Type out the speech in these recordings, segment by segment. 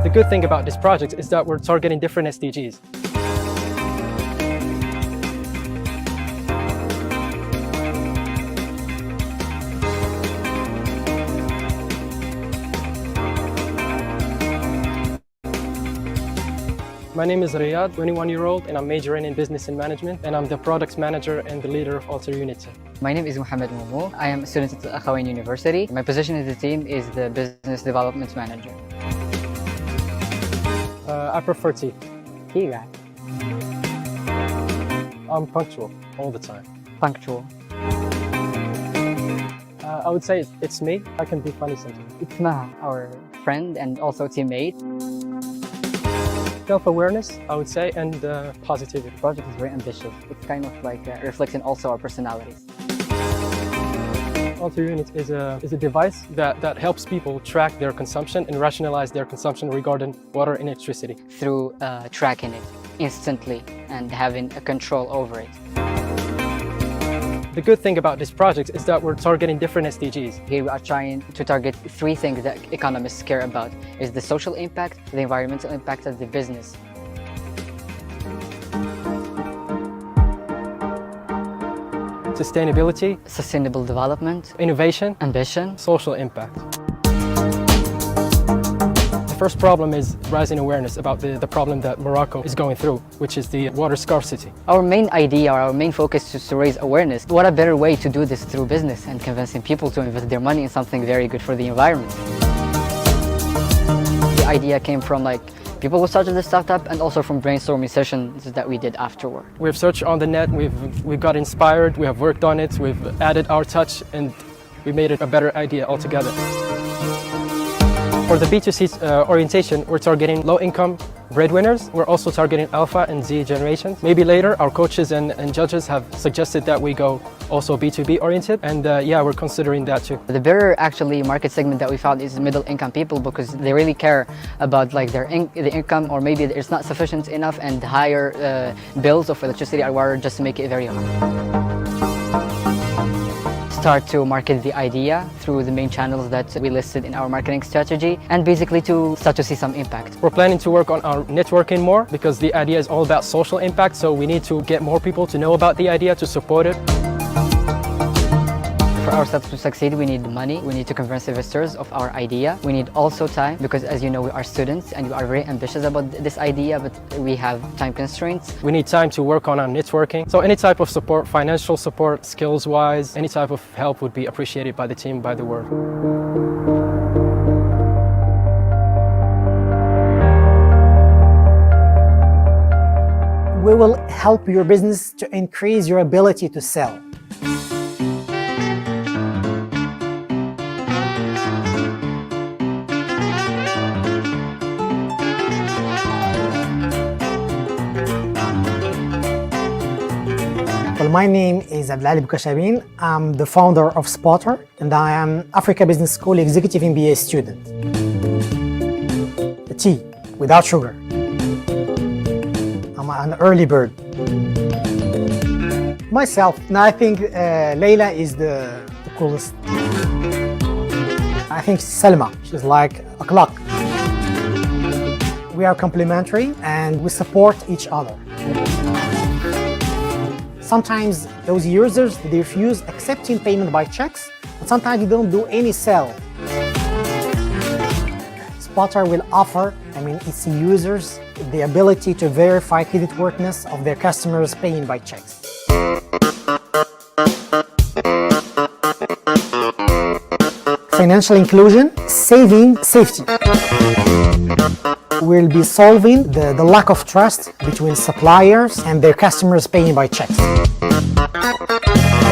The good thing about this project is that we're targeting different SDGs. My name is Riyad, 21-year-old, and I'm majoring in business and management, and I'm the products manager and the leader of Alter Unity. My name is Mohammed Momo. I am a student at Akhawain University. My position in the team is the business development manager. I prefer tea. Tea guy. I'm punctual all the time. Punctual. I would say it's me. I can be funny sometimes. It's Maha, our friend and also teammate. Self-awareness, I would say, and positivity. The project is very ambitious. It's kind of like reflecting also our personalities. Alter Unit is a device that helps people track their consumption and rationalize their consumption regarding water and electricity. Through tracking it instantly and having a control over it. The good thing about this project is that we're targeting different SDGs. Here we are trying to target 3 things that economists care about. Is the social impact, the environmental impact, and the business. Sustainability, Sustainable development, innovation, ambition, social impact. The first problem is rising awareness about the problem that Morocco is going through, which is the water scarcity. Our main idea, our main focus is to raise awareness. What a better way to do this through business and convincing people to invest their money in something very good for the environment. The idea came from people who started the startup and also from brainstorming sessions that we did afterward. We've searched on the net, we've got inspired, we have worked on it, we've added our touch, and we made it a better idea altogether. For the B2C orientation, we're targeting low-income breadwinners. We're also targeting Alpha and Z generations. Maybe later, our coaches and judges have suggested that we go also B2B oriented, and yeah, we're considering that too. The better actually market segment that we found is middle-income people because they really care about the income, or maybe it's not sufficient enough, and higher bills of electricity or water just make it very hard. Start to market the idea through the main channels that we listed in our marketing strategy, and basically to start to see some impact. We're planning to work on our networking more because the idea is all about social impact, so we need to get more people to know about the idea, to support it. For ourselves to succeed, we need money, we need to convince investors of our idea. We need also time because, as you know, we are students and we are very ambitious about this idea, but we have time constraints. We need time to work on our networking. So any type of support, financial support, skills-wise, any type of help would be appreciated by the team, by the world. We will help your business to increase your ability to sell. Well, my name is Abdelali Boukashabin. I'm the founder of Spotter, and I am Africa Business School Executive MBA student. A tea without sugar. I'm an early bird. Myself, I think Layla is the coolest. I think Selma, she's like a clock. We are complementary and we support each other. Sometimes those users, they refuse accepting payment by checks, but sometimes they don't do any sell. Spotter will offer, its users the ability to verify creditworthiness of their customers paying by checks. Financial inclusion, saving, safety. We'll be solving the lack of trust between suppliers and their customers paying by checks.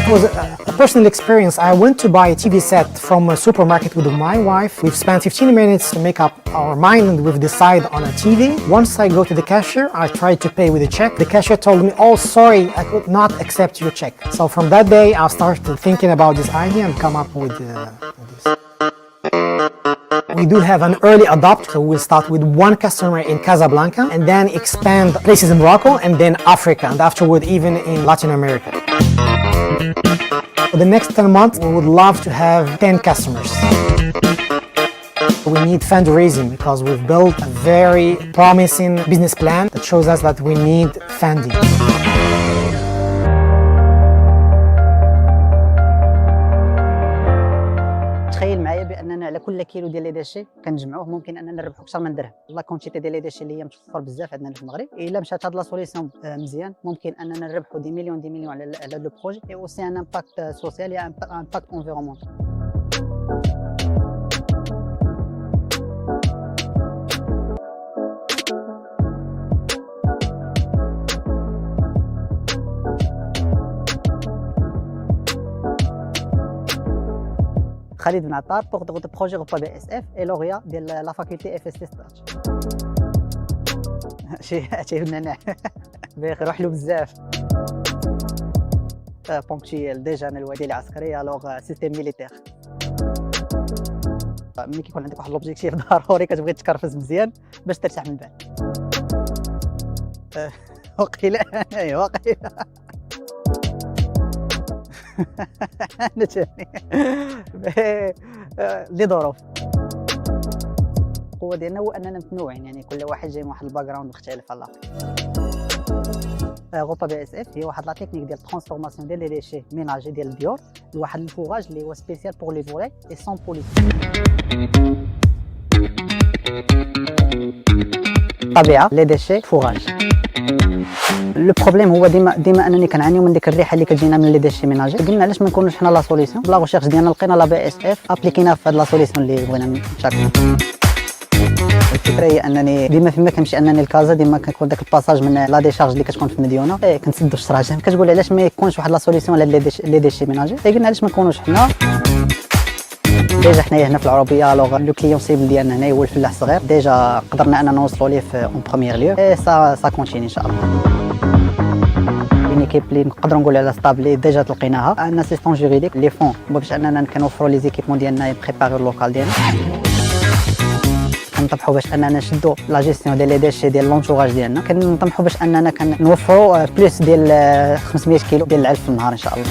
It was a personal experience. I went to buy a TV set from a supermarket with my wife. We've spent 15 minutes to make up our mind and we've decided on a TV. Once I go to the cashier, I tried to pay with a check. The cashier told me, "Oh, sorry, I could not accept your check." So from that day, I started thinking about this idea and come up with this. We do have an early adopter, so we'll start with one customer in Casablanca and then expand places in Morocco and then Africa and afterward even in Latin America. For the next 10 months, we would love to have 10 customers. We need fundraising because we've built a very promising business plan that shows us that we need funding. تخيل معايا باننا على كل كيلو ديال لي ديشي كنجمعوه ممكن اننا نربحوا اكثر من درهم. لا كونتيتي ديال لي ديشي اللي هي متوفر بزاف عندنا في المغرب، الا مشات هاد لا سوليسيون مزيان ممكن اننا نربحوا دي مليون على لو بروجي، اي اوسي ان امباكت سوسيال يا امباكت انفيرونمونتال. خالد بن عطار porte de projet Europa BSF et lauréat ديال لا فاكولتي اف اس تي ستاج. شي فنان بخير روح له بزاف. بونكتيال ديجا انا الوالده العسكريه الوغ سيستيم ميليتير. ملي كيكون عندك واحد لوبجيكتيف ضروري كتبغي تكرفس مزيان باش ترتاح من بعد. وقيله وقيله انا تاني لي ظروف. القوه ديالنا هو اننا متنوعين، يعني كل واحد جاي من واحد الباك جراوند مختلف على الاخر. غوبا بي اس اف هي واحد لا تكنيك ديال ترانسفورماسيون ديال لي ديشي ميناجي ديال الديور لواحد الفوغاج اللي هو سبيسيال بور لي فولاي اي سون بوليسيون. طبيعه لي ديشي فوغاج. لو بروبليم هو ديما انني كنعانيو من ديك الريحه اللي كتجينا من لي ديشي ميناجي. قلنا علاش ما نكونوش حنا لا سوليسيون. بلا ريشيرش ديالنا لقينا لا بي اس اف ابليكينا في هاد لا سوليسيون اللي بغينا نشاركو. الفكره هي انني ديما فيما كنمشي انني الكازا ديما كنكون داك الباساج من لا ديشارج اللي كتكون في مديونه كنسدو الشراجم. كتقول علاش ما يكونش واحد لا سوليسيون على لي ديشي ميناجي. قلنا علاش ما نكونوش حنا ديجا حنايا هنا في العربيه. الوغ لو كليون سيبل ديالنا هنا هو الفلاح الصغير. ديجا قدرنا اننا نوصلوا ليه في اون بروميير ليو اي سا كونتيني ان شاء الله. ايكيب اللي نقدروا نقولوا على ستابلي ديجا تلقيناها. ان اسيستون جوريديك لي فون باش اننا كنوفروا لي زيكيبمون ديالنا بريباريو اللوكال ديالنا. كنطمحوا باش اننا نشدوا لا جيستيون ديال لي ديشي ديال لونتوراج ديالنا. كنطمحوا باش اننا كنوفروا بلوس ديال 500 كيلو ديال العلف في النهار ان شاء الله.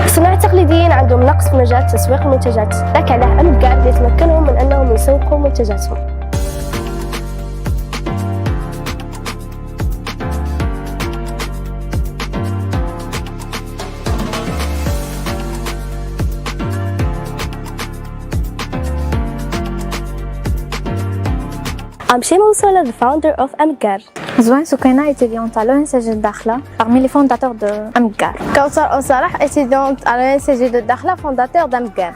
الصناع التقليديين عندهم نقص في مجال تسويق المنتجات، ذاك علاه أمجار يتمكنهم من أنهم يسوقوا منتجاتهم. I'm Shema Oussala, the founder of Amgar. Zouen Soukaina, étudiante à l'ONCG de Dakhla, parmi les fondateurs de Amgar. Kautsar Ossalah, étudiante à l'ONCG de Dakhla, fondateur d'Amgar.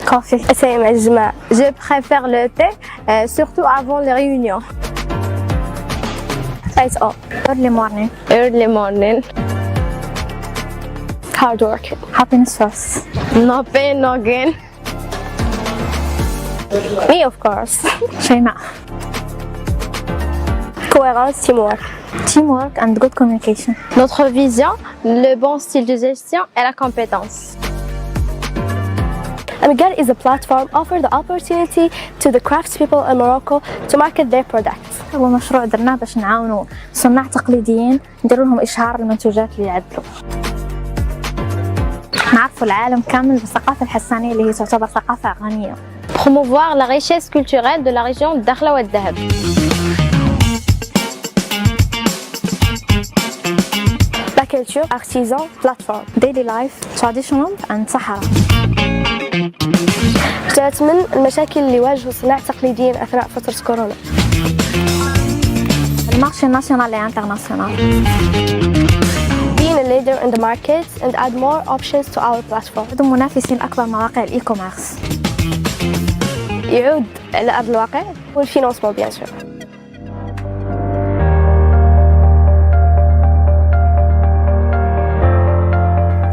Coffee. Je préfère le thé, surtout avant les réunions. That's all. Early morning. Early morning. Hard work. Happiness first. No pain, no gain. Me, of course. Shema. Cohérence, teamwork. Teamwork and good communication. Notre vision, le bon style de gestion et la compétence. Amgar is a platform offering the opportunity to the craftspeople in Morocco to market their products. هو مشروع درناه باش نعاونوا صناع تقليديين نديروا لهم إشهار المنتوجات اللي يعدلوا. نعرفوا العالم كامل بالثقافة الحسانية اللي هي تعتبر ثقافة غنية. Promouvoir la richesse culturelle de la région de Dakhla et Dahab. La culture, artisan, plateforme. Daily life, traditional and Sahara. جاءت من المشاكل اللي واجهوا الصناع التقليديين أثناء فترة كورونا. المارشي ناسيونال et international. Being a leader in the market and add more options to our platform. عندهم منافسين أكبر مواقع الإي كوميرس. يعود على أرض الواقع والفينانسمون bien sûr.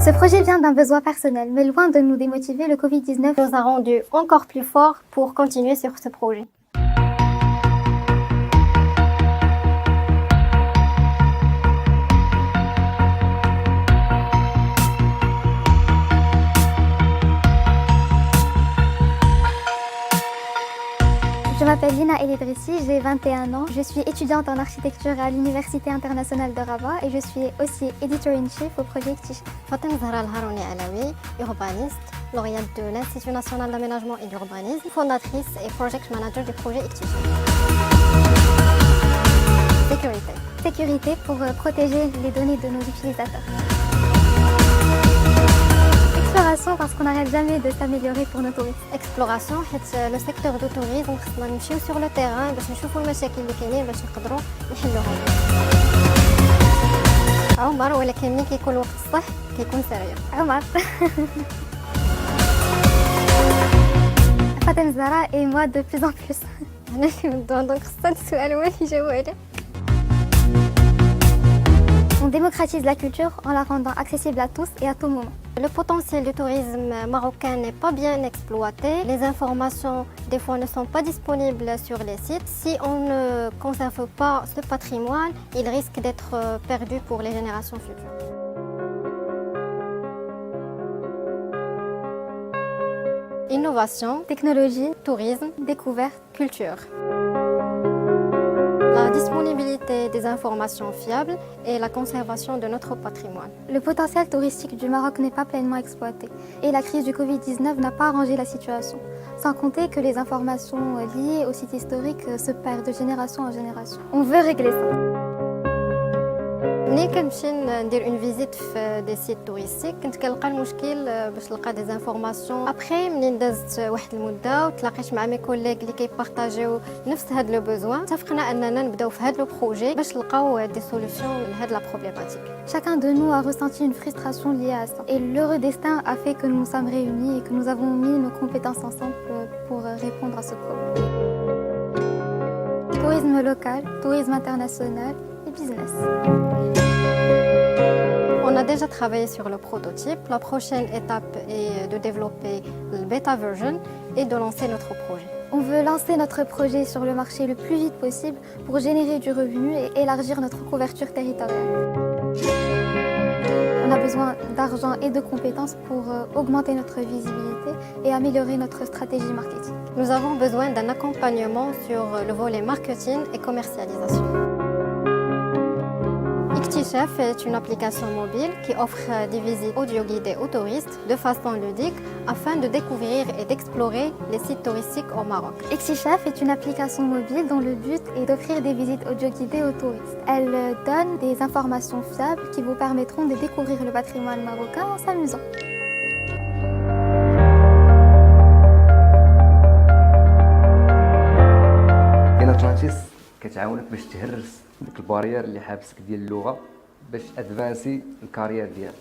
Ce projet vient d'un besoin personnel, mais loin de nous démotiver, le Covid-19 nous a rendus encore plus forts pour continuer sur ce projet. Je m'appelle Lina Elidrissi, j'ai 21 ans. Je suis étudiante en architecture à l'Université internationale de Rabat et je suis aussi editor-in-chief au projet Ictichaf. Fatem Zahra Al-Harouni Alaoui, urbaniste, lauréate de l'Institut national d'aménagement et d'urbanisme, fondatrice et project manager du projet Ictichaf. Sécurité. Sécurité pour protéger les données de nos utilisateurs. Exploration parce qu'on n'arrête jamais de s'améliorer pour nos touristes. Exploration, le secteur du tourisme, خصنا نمشيو sur le terrain باش نشوفوا المشاكل اللي كاينين باش نقدروا نحلوها. عمر ولكن ملي كيكون الوقت الصح كيكون سريع. عمر. Fatem Zahra et moi de plus en plus. أنا اللي من دونك خصنا السؤال هو اللي يجاوب عليه. On démocratise la culture en la rendant accessible à tous et à tout moment. Le potentiel du tourisme marocain n'est pas bien exploité. Les informations, des fois, ne sont pas disponibles sur les sites. Si on ne conserve pas ce patrimoine, il risque d'être perdu pour les générations futures. Innovation, Technologie, tourisme, découverte, culture. La disponibilité des informations fiables et la conservation de notre patrimoine. Le potentiel touristique du Maroc n'est pas pleinement exploité et la crise du Covid-19 n'a pas arrangé la situation. Sans compter que les informations liées aux sites historiques se perdent de génération en génération. On veut régler ça. ملي كنمشي ندير اون فيزيت في دي سيت توريستيك كنت كنلقى المشكل باش نلقى دي زانفورماسيون ابخي منين دازت واحد المده وتلاقيت مع مي كوليغ اللي كيبارطاجيو نفس هاد لو بوزوان اتفقنا اننا نبداو في هاد لو بروجي باش نلقاو دي سوليوشن من هاد لا بروبليماتيك. Chacun de nous a ressenti une frustration liée à ça. Et l'heureux destin a fait que nous nous sommes réunis et que nous avons mis nos compétences ensemble pour répondre à ce problème. Tourisme local, tourisme international et business. On a déjà travaillé sur le prototype. La prochaine étape est de développer le bêta version et de lancer notre projet. On veut lancer notre projet sur le marché le plus vite possible pour générer du revenu et élargir notre couverture territoriale. On a besoin d'argent et de compétences pour augmenter notre visibilité et améliorer notre stratégie marketing. Nous avons besoin d'un accompagnement sur le volet marketing et commercialisation. Ictichaf est une application mobile qui offre des visites audio guidées aux touristes de façon ludique afin de découvrir et d'explorer les sites touristiques au Maroc. Ictichaf est une application mobile dont le but est d'offrir des visites audio guidées aux touristes. Elle donne des informations fiables qui vous permettront de découvrir le patrimoine marocain en s'amusant. Atlantis كتعاونك باش تهرس ديك البارير اللي حابسك ديال اللغه باش ادفانسي الكارير ديالك.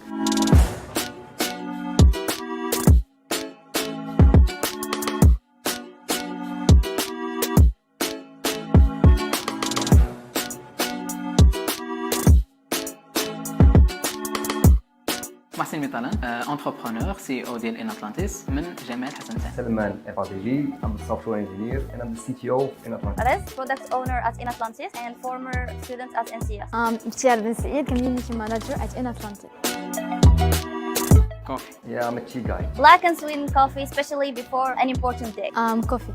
محسن ميطالان entrepreneur CEO ديال إن أتلانتيس من جامعة حسن ثاني. سلمان إفاديجي I'm the software engineer and I'm the CTO in Atlantis. Ares, product owner at In Atlantis and former student at NCS. ابتيار بن سعيد community manager at In Atlantis. Coffee. Yeah, I'm a tea guy. Black and sweetened coffee, especially before an important day. Coffee.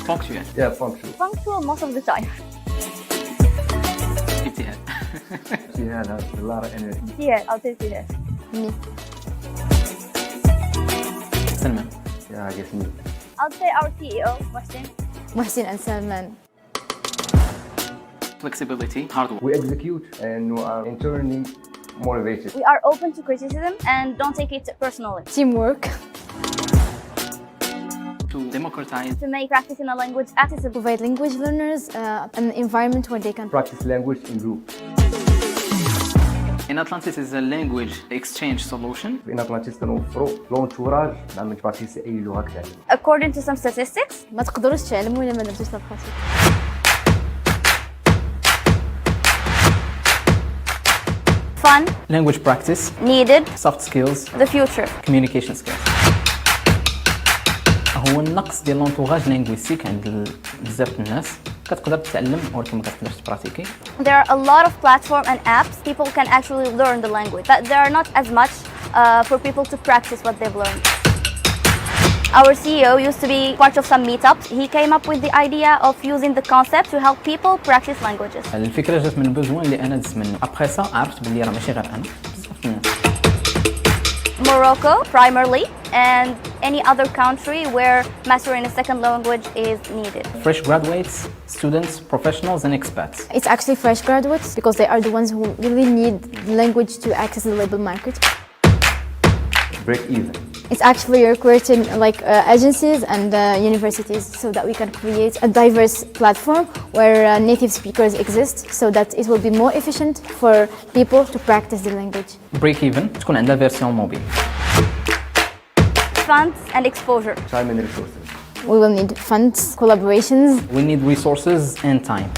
Punctual. Yeah, punctual. Punctual most of the time. اجتهاد. اجتهاد has a lot of energy. Yeah, I'll take it. Me. سلمان. Yeah, I guess me. I'll say our CEO, Mohsin. محسن and Salman. Flexibility. Hard work. We execute and we are internally motivated. We are open to criticism and don't take it personally. Teamwork. To democratize. To make practicing a language accessible. Provide language learners an environment where they can Practice language in group. In Atlantis is a language exchange solution. In Atlantis كنوفروا لونتوراج باش ما تبارتيسي اي لغه كتعلم. According to some statistics, ما تقدروش تعلموا إلا ما درتوش البراتيك. fun, Language practice. needed, Soft skills. the future. Communication skills. هو النقص ديال لونتوراج لينغويستيك عند بزاف الناس كتقدر تتعلم ولكن ما كتقدرش تبراتيكي. There are a lot of platforms and apps people can actually learn the language, but there are not as much for people to practice what they've learned. Our CEO used to be part of some meetups. He came up with the idea of using the concept to help people practice languages. الفكره جات من البوزوان اللي انا دزت منه. ابخي سا عرفت بلي راه ماشي غير انا، بزاف الناس. Morocco primarily, and any other country where mastering a second language is needed. Fresh graduates, students, professionals and expats. It's actually fresh graduates because they are the ones who really need language to access the labor market. Break even. It's actually recruiting like agencies and universities so that we can create a diverse platform where native speakers exist so that it will be more efficient for people to practice the language. Break even تكون عندها فيرسيون موبيل. Funds and exposure. Time and resources. We will need funds, collaborations. We need resources and time.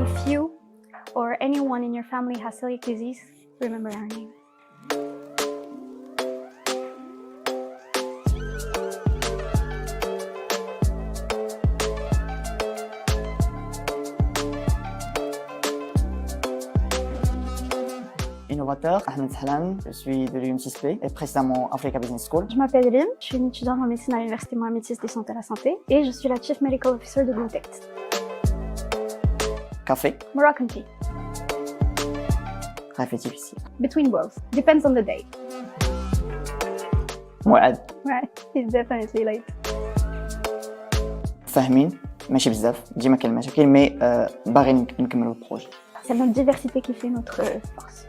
If you or anyone in your family has celiac disease, remember our name. Innovateur, Ahmed Sahlan, je suis de l'UM6P et précédemment Africa Business School. Je m'appelle Rim, je suis une étudiante en médecine à l'Université Mohamed VI de Santé à la Santé et je suis la Chief Medical Officer de Bluetect. Café, Moroccan tea, café difficile. between both, depends on the day. موعد. Right, it's definitely late. فاهمين ماشي بزاف ديما كاين مشاكل مي باغيين نكملوا البروجي. C'est notre diversité qui fait notre force.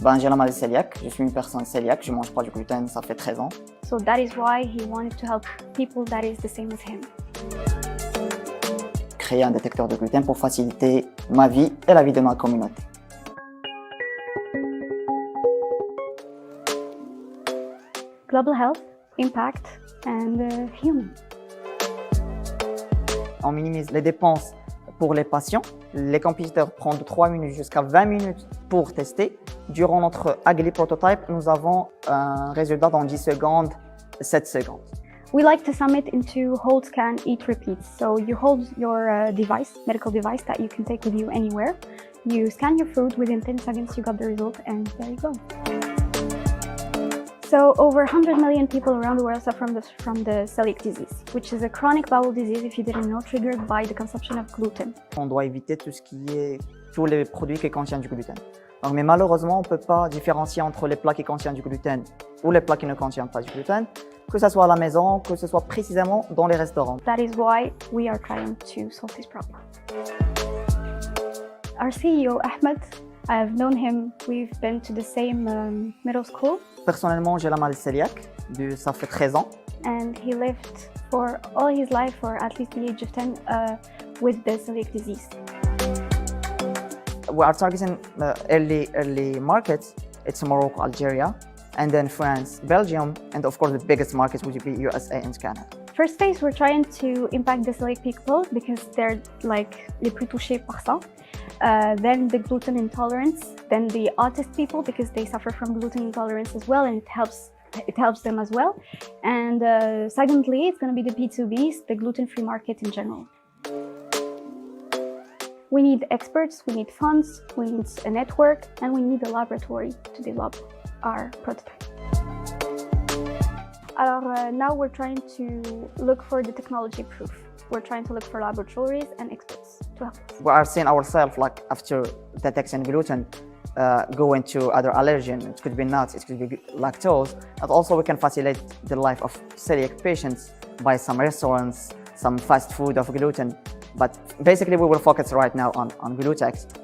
Ben, j'ai la maladie cœliaque, je suis une personne cœliaque, je mange pas du gluten, ça fait 13 ans. So that is why he wanted to help people that is the same as him. Créer un détecteur de gluten pour faciliter ma vie et la vie de ma communauté. Global health, impact and human. On minimise les dépenses pour les patients. Les compétiteurs prennent de 3 minutes jusqu'à 20 minutes pour tester. Durant notre ugly prototype, nous avons un résultat dans 10 secondes, 7 secondes. We like to sum it into hold, scan, eat, repeat. So you hold your device, medical device that you can take with you anywhere. You scan your food, within 10 seconds you got the result and there you go. So over 100 million people around the world suffer from the celiac disease, which is a chronic bowel disease, if you didn't know, triggered by the consumption of gluten. On doit éviter tout ce qui est tous les produits qui contiennent du gluten. Donc, mais malheureusement, on ne peut pas différencier entre les plats qui contiennent du gluten ou les plats qui ne contiennent pas du gluten, que ce soit à la maison, que ce soit précisément dans les restaurants. That is why we are trying to solve this problem. Our CEO, Ahmed, I've known him, we've been to the same middle school. Personnellement, j'ai la maladie cœliaque, ça fait 13 ans. And he lived for all his life, or at least the age of 10, with the celiac disease. We are targeting early markets. It's Morocco, Algeria, and then France, Belgium, and of course the biggest markets would be USA and Canada. First phase, we're trying to impact the celiac people because they're like les plus touchés par ça. Then the gluten intolerance, then the autist people because they suffer from gluten intolerance as well, and it helps them as well. And secondly, it's going to be the B2Bs, the gluten-free market in general. We need experts, we need funds, we need a network, and we need a laboratory to develop our prototype. Now we're trying to look for the technology proof. We're trying to look for laboratories and experts to help us. We are seeing ourselves, like after detecting gluten, go into other allergen. It could be nuts, it could be lactose, and also we can facilitate the life of celiac patients by some restaurants, some fast food of gluten. But basically, we will focus right now on Bluetect.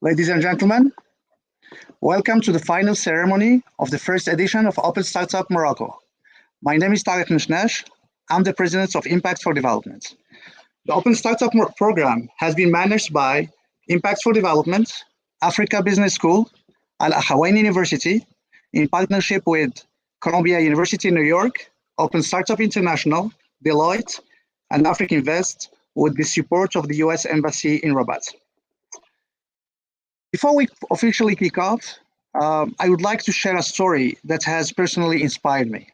Ladies and gentlemen, welcome to the final ceremony of the first edition of Open Startup Morocco. My name is Tarek Mishnash. I'm the president of Impact for Development. The Open Startup program has been managed by Impact for Development, Africa Business School, Al Akhawain University, in partnership with Columbia University in New York, Open Startup International, Deloitte, and Africa Invest, with the support of the US Embassy in Rabat. Before we officially kick off, I would like to share a story that has personally inspired me.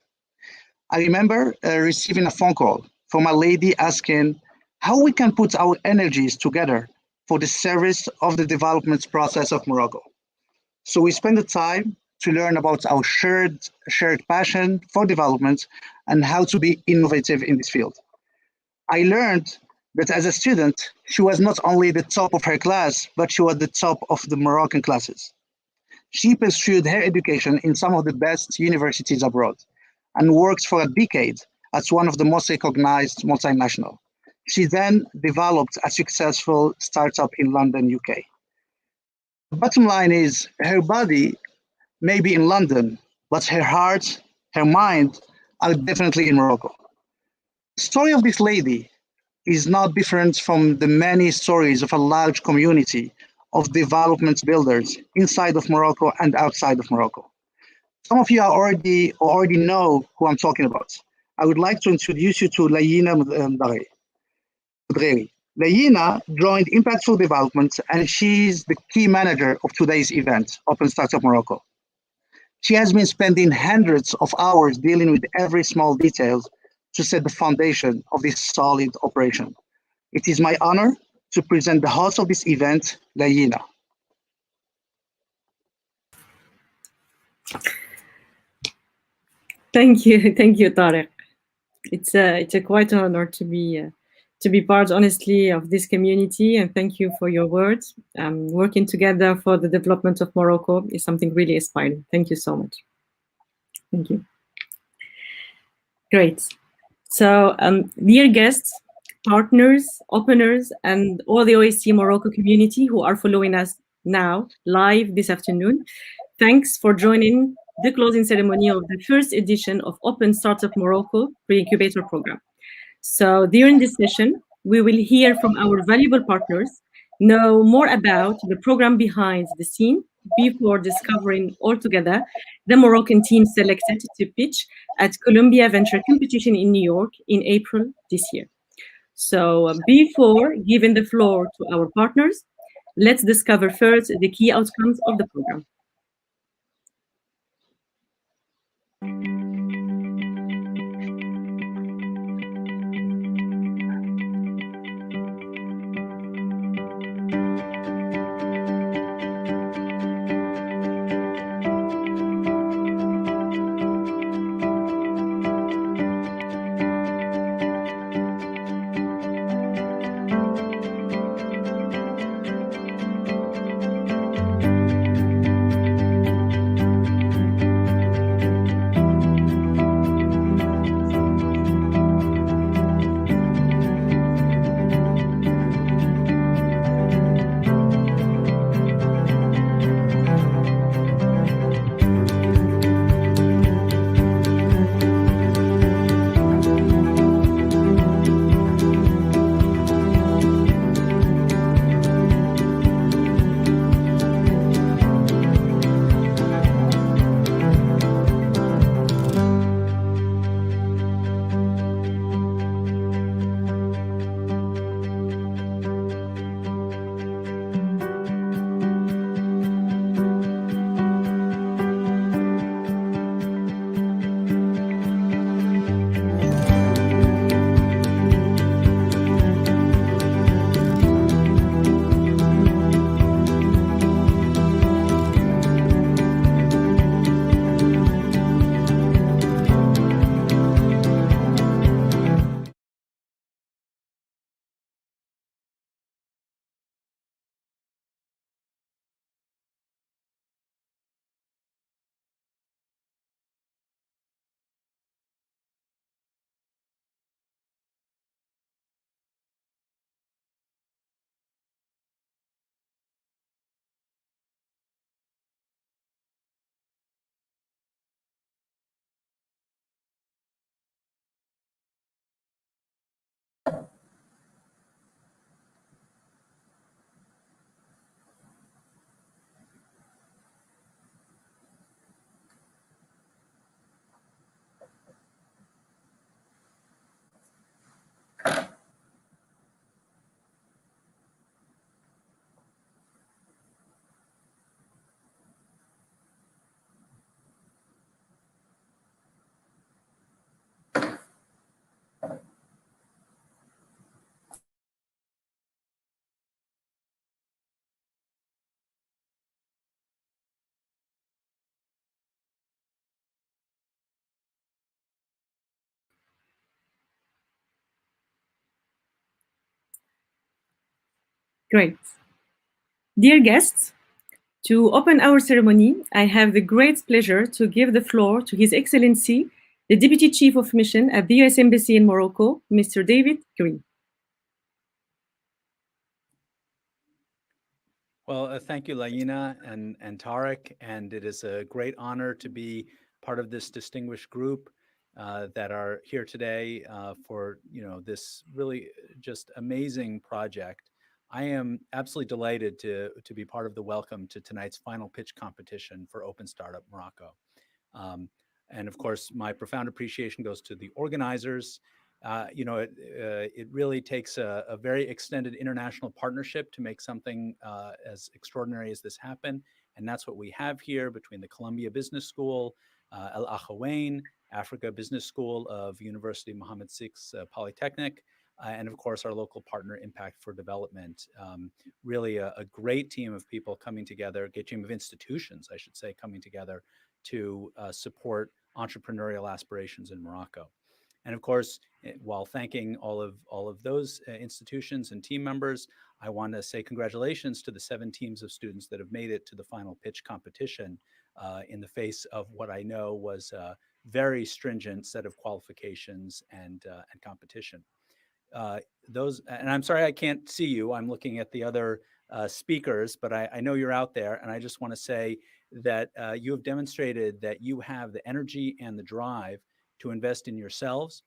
I remember receiving a phone call from a lady asking how we can put our energies together for the service of the development process of Morocco. So we spent the time to learn about our shared passion for development and how to be innovative in this field. I learned that as a student, she was not only the top of her class, but she was the top of the Moroccan classes. She pursued her education in some of the best universities abroad and worked for a decade as one of the most recognized multinationals. She then developed a successful startup in London, UK. The bottom line is her body may be in London, but her heart, her mind are definitely in Morocco. The story of this lady is not different from the many stories of a large community of development builders inside of Morocco and outside of Morocco. Some of you already know who I'm talking about. I would like to introduce you to Layina Mdgheri. Layina joined Impactful Development and she's the key manager of today's event, Open Startup Morocco. She has been spending hundreds of hours dealing with every small detail to set the foundation of this solid operation. It is my honor to present the host of this event, Layina. Thank you, Tarek. It's a quite an honor to be part, honestly, of this community, and thank you for your words. Working together for the development of Morocco is something really inspiring. Thank you so much. Thank you. Great. So, dear guests, partners, openers, and all the OSC Morocco community who are following us now live this afternoon, thanks for joining the closing ceremony of the first edition of Open Startup Morocco Pre-Incubator Program. So during this session, we will hear from our valuable partners, know more about the program behind the scene before discovering altogether the Moroccan team selected to pitch at Columbia Venture Competition in New York in April this year. So before giving the floor to our partners, let's discover first the key outcomes of the program. Great. Dear guests, to open our ceremony, I have the great pleasure to give the floor to His Excellency, the Deputy Chief of Mission at the US Embassy in Morocco, Mr. David Green. Well, thank you, Laina and Tarek, and it is a great honor to be part of this distinguished group that are here today for this really just amazing project. I am absolutely delighted to be part of the welcome to tonight's final pitch competition for Open Startup Morocco. And of course, my profound appreciation goes to the organizers. It really takes a very extended international partnership to make something as extraordinary as this happen. And that's what we have here between the Columbia Business School, El Achawain, Africa Business School of University Mohammed VI Polytechnic, and of course, our local partner, Impact for Development. Really a great team of people coming together, a team of institutions, I should say, coming together to support entrepreneurial aspirations in Morocco. And of course, while thanking all of those institutions and team members, I want to say congratulations to the 7 teams of students that have made it to the final pitch competition in the face of what I know was a very stringent set of qualifications and competition. And I'm sorry I can't see you. I'm looking at the other speakers, but I know you're out there, and I just want to say that you have demonstrated that you have the energy and the drive to invest in yourselves,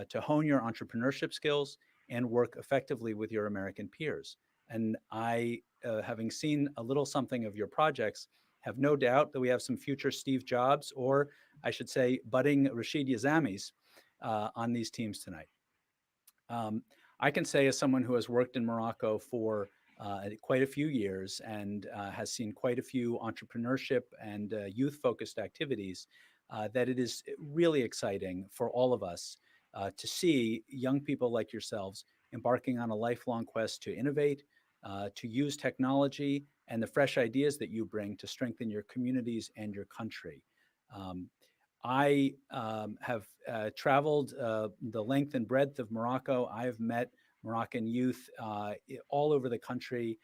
to hone your entrepreneurship skills, and work effectively with your American peers. And I, having seen a little something of your projects, have no doubt that we have some future Steve Jobs, or I should say, budding Rashid Yazamis on these teams tonight. I can say, as someone who has worked in Morocco for quite a few years and has seen quite a few entrepreneurship and youth-focused activities, that it is really exciting for all of us to see young people like yourselves embarking on a lifelong quest to innovate, to use technology and the fresh ideas that you bring to strengthen your communities and your country. I have traveled the length and breadth of Morocco. I have met Moroccan youth all over the country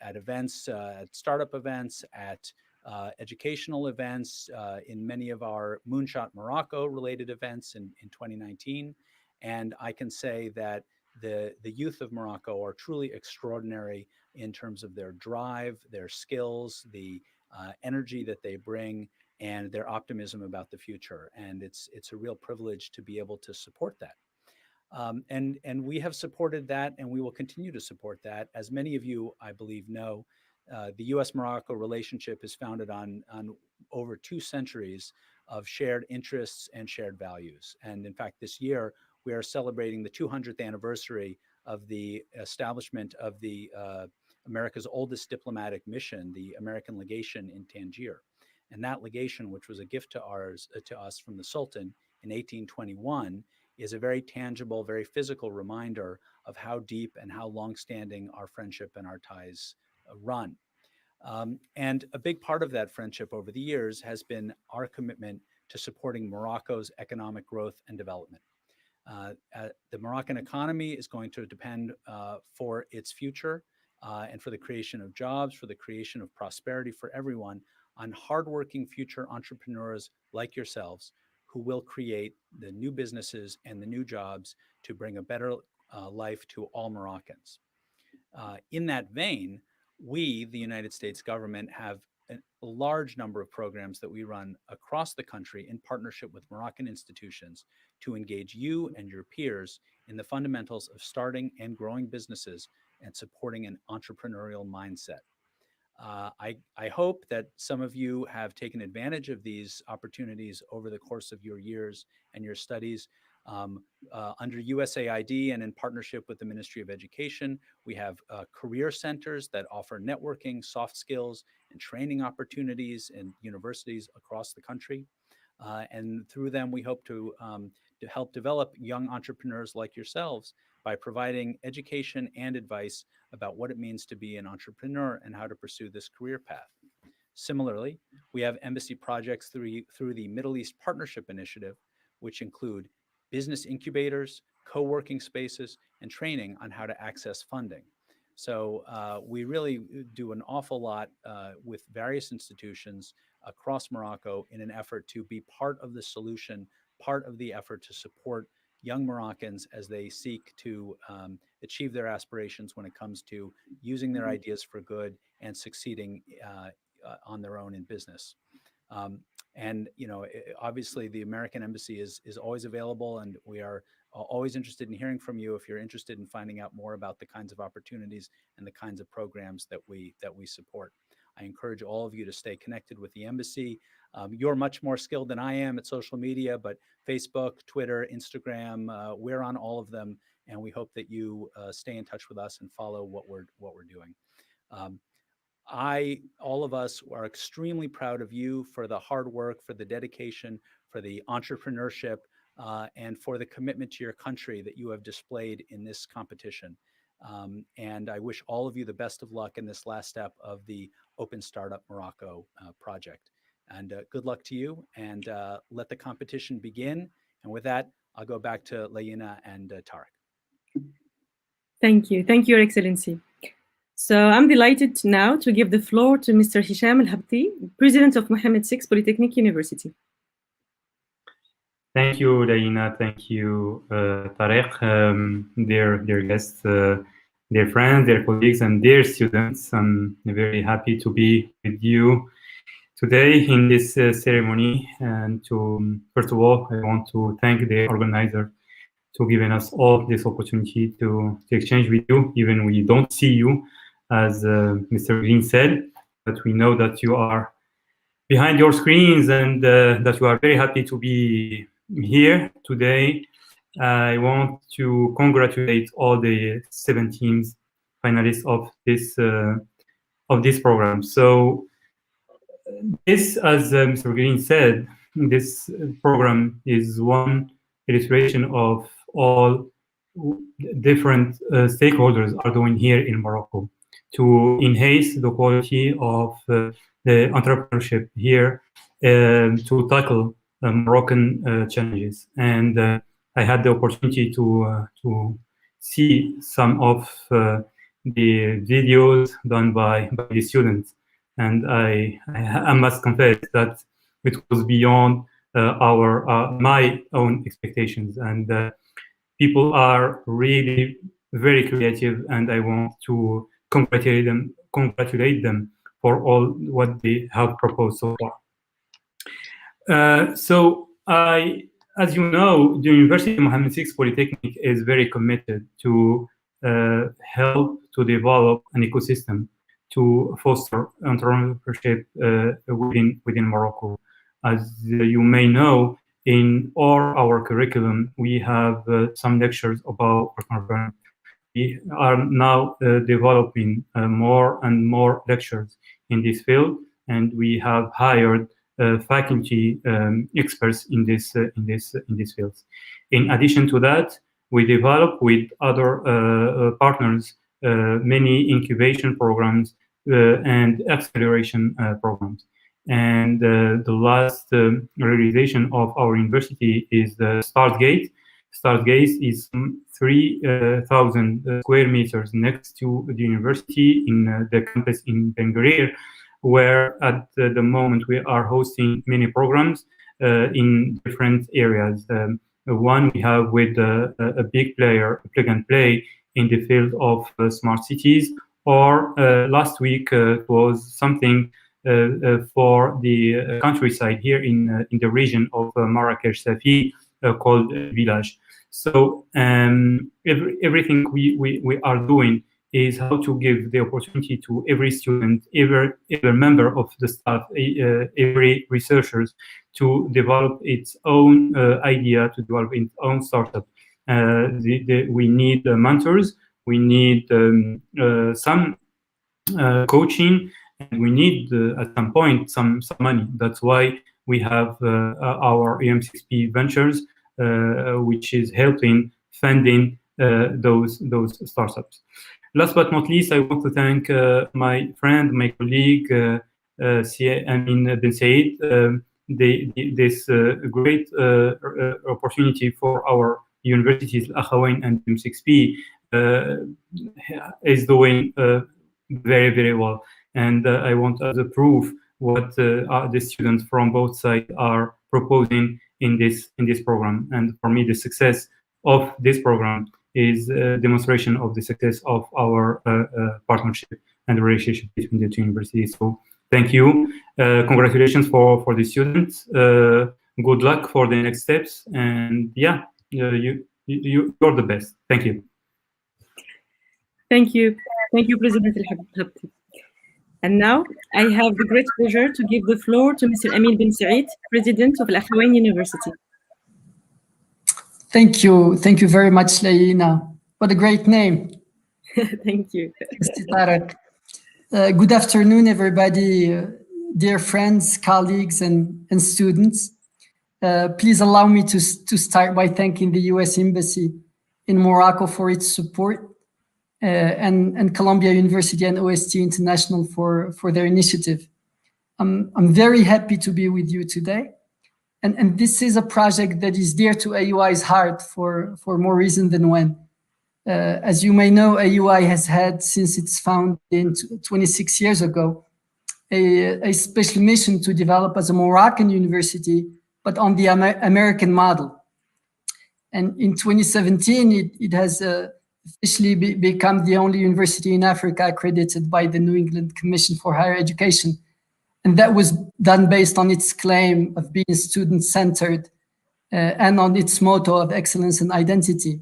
at events, at startup events, at educational events, in many of our Moonshot Morocco related events in 2019. And I can say that the youth of Morocco are truly extraordinary in terms of their drive, their skills, the energy that they bring, and their optimism about the future. And it's a real privilege to be able to support that. And we have supported that, and we will continue to support that. As many of you, I believe, know, the U.S.-Morocco relationship is founded on over 2 centuries of shared interests and shared values. And in fact, this year, we are celebrating the 200th anniversary of the establishment of the America's oldest diplomatic mission, the American legation in Tangier. And that legation, which was a gift to us from the Sultan in 1821, is a very tangible, very physical reminder of how deep and how longstanding our friendship and our ties run. And a big part of that friendship over the years has been our commitment to supporting Morocco's economic growth and development. The Moroccan economy is going to depend for its future and for the creation of jobs, for the creation of prosperity for everyone, on hardworking future entrepreneurs like yourselves who will create the new businesses and the new jobs to bring a better life to all Moroccans. In that vein, we, the United States government, have a large number of programs that we run across the country in partnership with Moroccan institutions to engage you and your peers in the fundamentals of starting and growing businesses and supporting an entrepreneurial mindset. I hope that some of you have taken advantage of these opportunities over the course of your years and your studies. Under USAID and in partnership with the Ministry of Education, we have career centers that offer networking, soft skills, and training opportunities in universities across the country. And through them, we hope to help develop young entrepreneurs like yourselves by providing education and advice about what it means to be an entrepreneur and how to pursue this career path. Similarly, we have embassy projects through the Middle East Partnership Initiative, which include business incubators, co-working spaces, and training on how to access funding. So we really do an awful lot with various institutions across Morocco in an effort to be part of the solution, part of the effort to support young Moroccans as they seek to achieve their aspirations when it comes to using their ideas for good and succeeding on their own in business. And obviously, the American Embassy is always available, and we are always interested in hearing from you if you're interested in finding out more about the kinds of opportunities and the kinds of programs that we support. I encourage all of you to stay connected with the embassy. You're much more skilled than I am at social media, but Facebook, Twitter, Instagram, we're on all of them, and we hope that you stay in touch with us and follow what we're doing. All of us are extremely proud of you for the hard work, for the dedication, for the entrepreneurship, and for the commitment to your country that you have displayed in this competition. And I wish all of you the best of luck in this last step of the Open Startup Morocco project. And good luck to you, and let the competition begin. And with that, I'll go back to Layina and Tarek. Thank you, Your Excellency. So I'm delighted now to give the floor to Mr. Hisham Al-Habti, President of Mohammed VI Polytechnic University. Thank you, Layina. Thank you, Tarek, dear guests, dear friends, dear colleagues, and dear students. I'm very happy to be with you today in this ceremony. And first of all, I want to thank the organizer for giving us all this opportunity to exchange with you, even we don't see you, as Mr. Green said, but we know that you are behind your screens and that you are very happy to be here today. I want to congratulate all the 7 teams finalists of this program. So this, as Mr. Green said, this program is one illustration of all different stakeholders are doing here in Morocco to enhance the quality of the entrepreneurship here to tackle Moroccan challenges. And I had the opportunity to see some of the videos done by the students, and I must confess that it was beyond my own expectations, and people are really very creative, and I want to congratulate them for all what they have proposed so far. So as you know, the University of Mohammed VI Polytechnic is very committed to help to develop an ecosystem to foster entrepreneurship within Morocco. As you may know, in all our curriculum, we have some lectures about entrepreneurship. We are now developing more and more lectures in this field, and we have hired faculty experts in this field. In addition to that, we develop with other partners many incubation programs and acceleration programs. And the last realization of our university is the StartGate. StartGate is 3,000 square meters next to the university in the campus in Ben Gurir, where at the moment we are hosting many programs in different areas. One we have with a big player, plug and play in the field of smart cities, or last week it was something for the countryside here in the region of Marrakech Safi called Village. So everything we are doing is how to give the opportunity to every student, every member of the staff, every researchers to develop its own idea, to develop its own startup. We need mentors, we need some coaching, and we need at some point some money. That's why we have our EM6P Ventures, which is helping funding those startups. Last but not least, I want to thank my friend, my colleague, Amin Ben Said, this great opportunity for our universities, Al Akhawain and EM6P, is doing very, very well. And I want as a proof what the students from both sides are proposing in this program. And for me, the success of this program is a demonstration of the success of our partnership and relationship between the two universities. So thank you. Congratulations for the students. Good luck for the next steps. And yeah, you're the best. Thank you. Thank you. Thank you, President El-Habti. And now I have the great pleasure to give the floor to Mr. Amin bin Said, President of Al-Akhawain University. Thank you. Thank you very much, Layina. What a great name. Thank you. Good afternoon, everybody, dear friends, colleagues, and students. Please allow me to start by thanking the U.S. Embassy in Morocco for its support, and Columbia University and OST International for their initiative. I'm very happy to be with you today. And this is a project that is dear to AUI's heart for more reason than one. As you may know, AUI has had, since its founding 26 years ago, a special mission to develop as a Moroccan university, but on the American model. And in 2017, it has officially become the only university in Africa accredited by the New England Commission for Higher Education. And that was done based on its claim of being student-centered and on its motto of excellence and identity,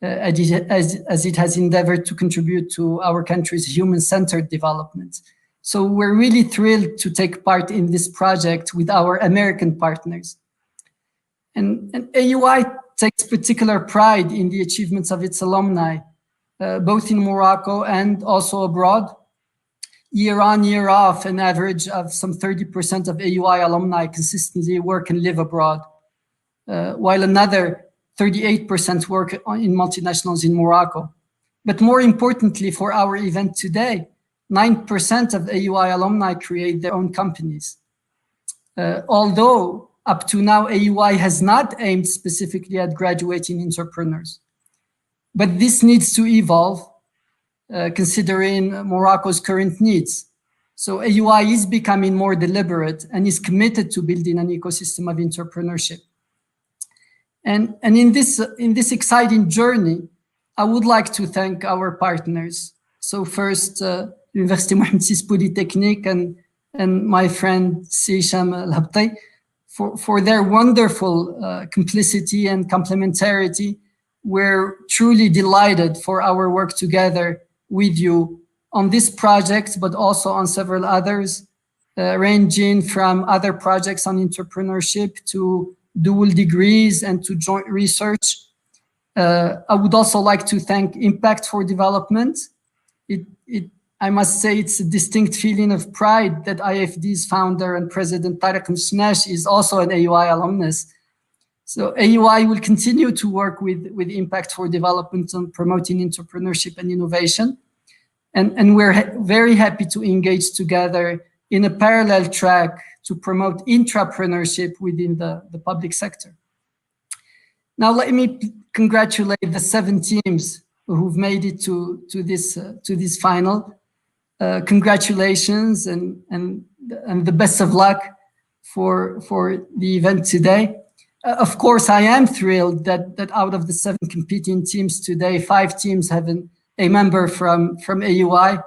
as it has endeavored to contribute to our country's human-centered development. So we're really thrilled to take part in this project with our American partners. And AUI takes particular pride in the achievements of its alumni, both in Morocco and also abroad. Year on, year off, an average of some 30% of AUI alumni consistently work and live abroad, while another 38% work in multinationals in Morocco. But more importantly for our event today, 9% of AUI alumni create their own companies. Although up to now, AUI has not aimed specifically at graduating entrepreneurs. But this needs to evolve, considering Morocco's current needs. So AUI is becoming more deliberate and is committed to building an ecosystem of entrepreneurship. And in this exciting journey, I would like to thank our partners. So first, Université Mohamed VI Polytechnique and my friend Hisham El-Habti for their wonderful complicity and complementarity. We're truly delighted for our work together with you on this project, but also on several others, ranging from other projects on entrepreneurship to dual degrees and to joint research. I would also like to thank Impact for Development. I must say it's a distinct feeling of pride that IFD's founder and president Tariq Mshnash is also an AUI alumnus. So AUI will continue to work with Impact for Development on promoting entrepreneurship and innovation. And we're very happy to engage together in a parallel track to promote intrapreneurship within the public sector. Now let me congratulate the 7 teams who've made it to this final. Congratulations and the best of luck for the event today. Of course, I am thrilled that out of the 7 competing teams today, 5 teams have a member from AUI.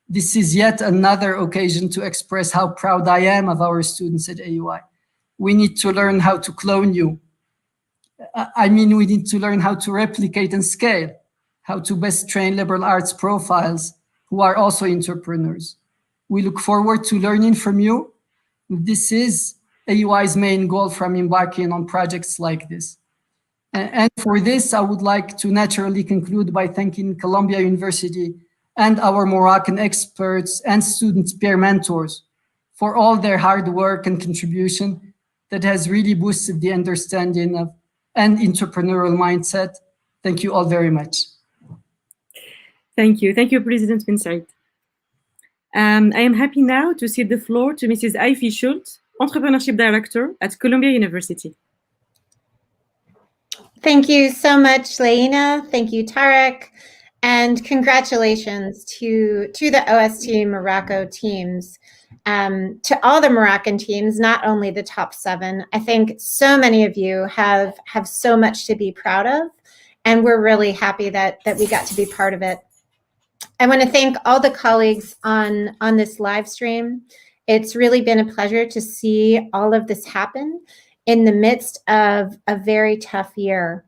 This is yet another occasion to express how proud I am of our students at AUI. We need to learn how to clone you. I mean, we need to learn how to replicate and scale, how to best train liberal arts profiles who are also entrepreneurs. We look forward to learning from you. This is AUI's main goal from embarking on projects like this. And for this, I would like to naturally conclude by thanking Columbia University and our Moroccan experts and student peer mentors for all their hard work and contribution that has really boosted the understanding of and entrepreneurial mindset. Thank you all very much. Thank you. Thank you, President bin Said. I am happy now to cede the floor to Mrs. Ivy Schultz, Entrepreneurship Director at Columbia University. Thank you so much, Layina. Thank you, Tarek. And congratulations to the OST Morocco teams, to all the Moroccan teams, not only the top 7. I think so many of you have so much to be proud of, and we're really happy that we got to be part of it. I want to thank all the colleagues on this live stream. It's really been a pleasure to see all of this happen in the midst of a very tough year.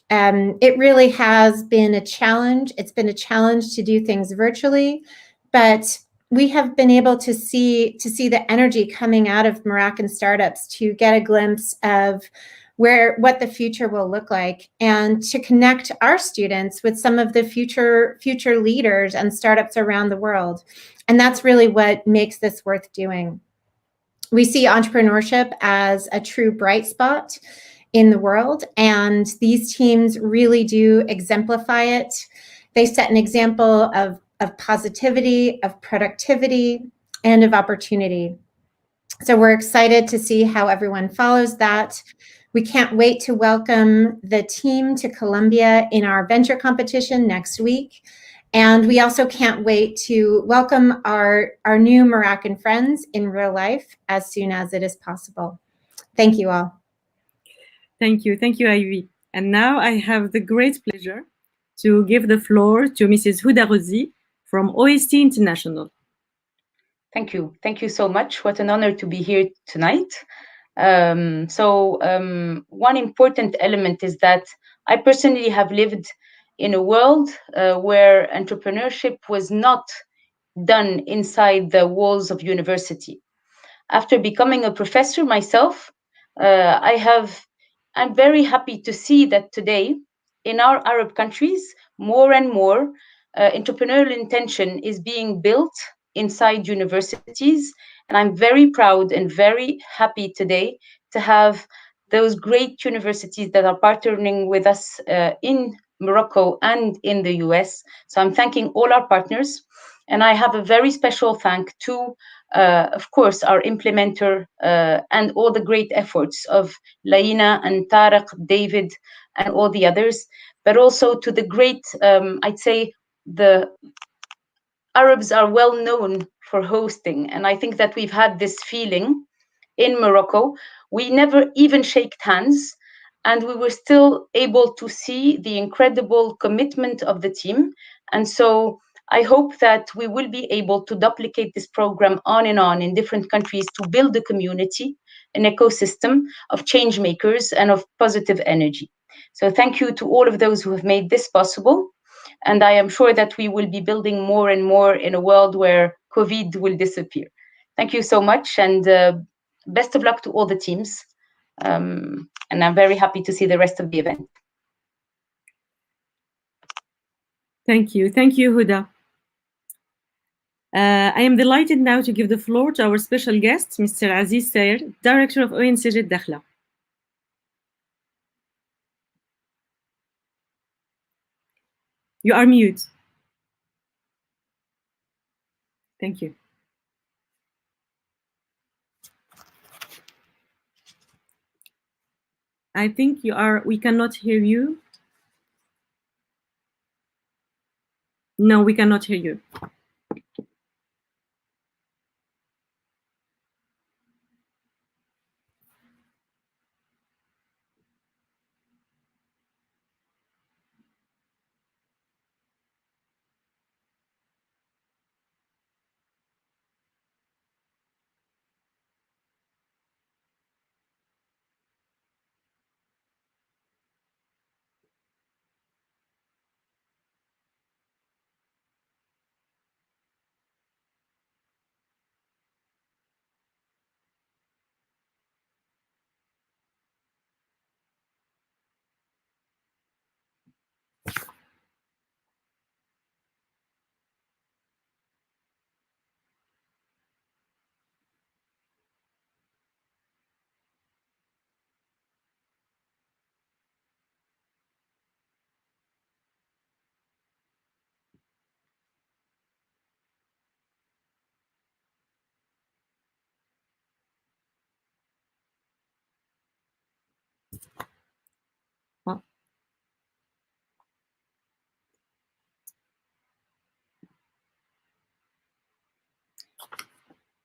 It really has been a challenge. It's been a challenge to do things virtually, but we have been able to see the energy coming out of Moroccan startups to get a glimpse of what the future will look like, and to connect our students with some of the future leaders and startups around the world. And that's really what makes this worth doing. We see entrepreneurship as a true bright spot in the world, and these teams really do exemplify it. They set an example of positivity, of productivity, and of opportunity. So we're excited to see how everyone follows that. We can't wait to welcome the team to Colombia in our venture competition next week. And we also can't wait to welcome our new Moroccan friends in real life as soon as it is possible. Thank you all. Thank you, Ivy. And now I have the great pleasure to give the floor to Mrs. Huda Rozi from OST International. Thank you so much. What an honor to be here tonight. One important element is that I personally have lived in a world where entrepreneurship was not done inside the walls of university. After becoming a professor myself, I'm very happy to see that today in our Arab countries, more and more entrepreneurial intention is being built inside universities. And I'm very proud and very happy today to have those great universities that are partnering with us in Morocco and in the US. So I'm thanking all our partners. And I have a very special thank to, of course, our implementer and all the great efforts of Laina and Tariq, David, and all the others, but also to the great, I'd say, the Arabs are well known for hosting. And I think that we've had this feeling in Morocco. We never even shake hands, and we were still able to see the incredible commitment of the team. And so I hope that we will be able to duplicate this program on and on in different countries to build a community, an ecosystem of change makers and of positive energy. So thank you to all of those who have made this possible. And I am sure that we will be building more and more in a world where COVID will disappear. Thank you so much, and best of luck to all the teams. And I'm very happy to see the rest of the event. Thank you, Huda. I am delighted now to give the floor to our special guest, Mr. Aziz Sayer, Director of ONCG Dakhla. You are mute. Thank you. I think we cannot hear you. No, we cannot hear you.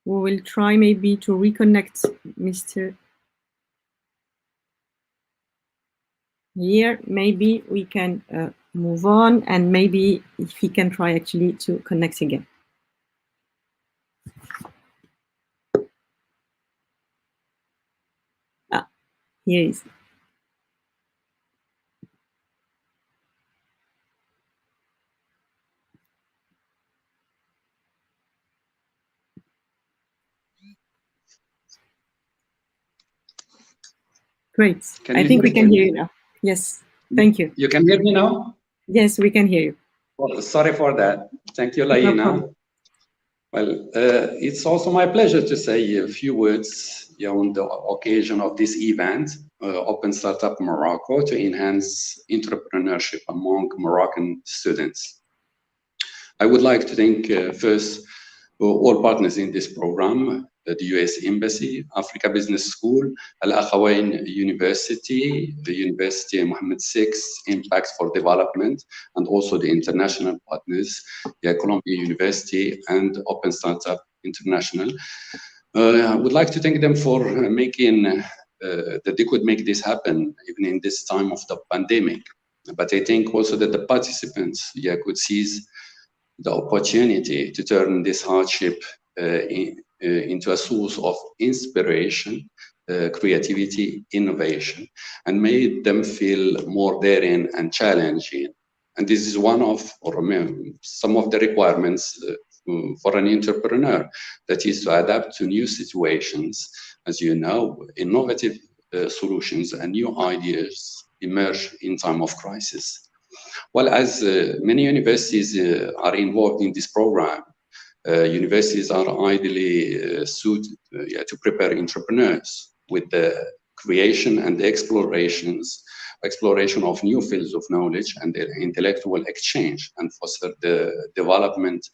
We will try maybe to reconnect Mr. Here. Maybe we can move on, and maybe if he can try actually to connect again. Ah, here is. Great. I think we can hear you now. Yes. Thank you. You can hear me now? Yes, we can hear you. Well, sorry for that. Thank you, No Laina. problem. Well, it's also my pleasure to say a few words on the occasion of this event, Open Startup Morocco, to enhance entrepreneurship among Moroccan students. I would like to thank first all partners in this program, the US Embassy, Africa Business School, Al Akhawain University, the University Mohammed VI, Impact for Development, and also the international partners, Columbia University and Open Startup International. I would like to thank them for making that they could make this happen even in this time of the pandemic. But I think also that the participants could seize the opportunity to turn this hardship into a source of inspiration, creativity, innovation, and made them feel more daring and challenging. And this is one of, or some of the requirements for an entrepreneur, that is to adapt to new situations. As you know, innovative solutions and new ideas emerge in time of crisis. Well, as many universities are involved in this program, universities are ideally suited to prepare entrepreneurs with the creation and the exploration of new fields of knowledge and the intellectual exchange, and foster the development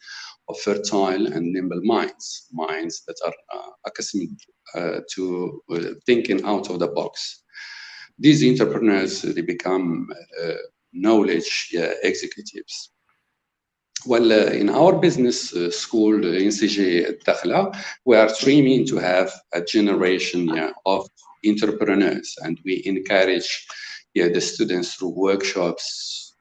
of fertile and nimble minds that are accustomed to thinking out of the box. These entrepreneurs, they become knowledge executives. Well, in our business school, NCG Dakhla, we are dreaming to have a generation of entrepreneurs, and we encourage the students through workshops,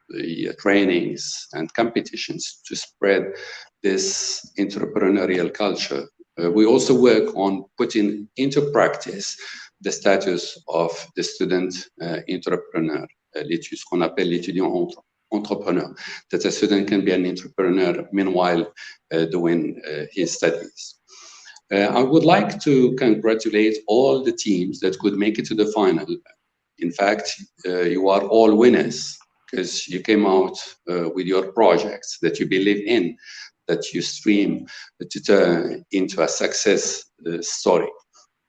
trainings, and competitions to spread this entrepreneurial culture. We also work on putting into practice the status of the student entrepreneur, ce qu'on appelle l'étudiant entrepreneur, that a student can be an entrepreneur meanwhile doing his studies. I would like to congratulate all the teams that could make it to the final. In fact, you are all winners because you came out with your projects that you believe in, that you stream to turn into a success story.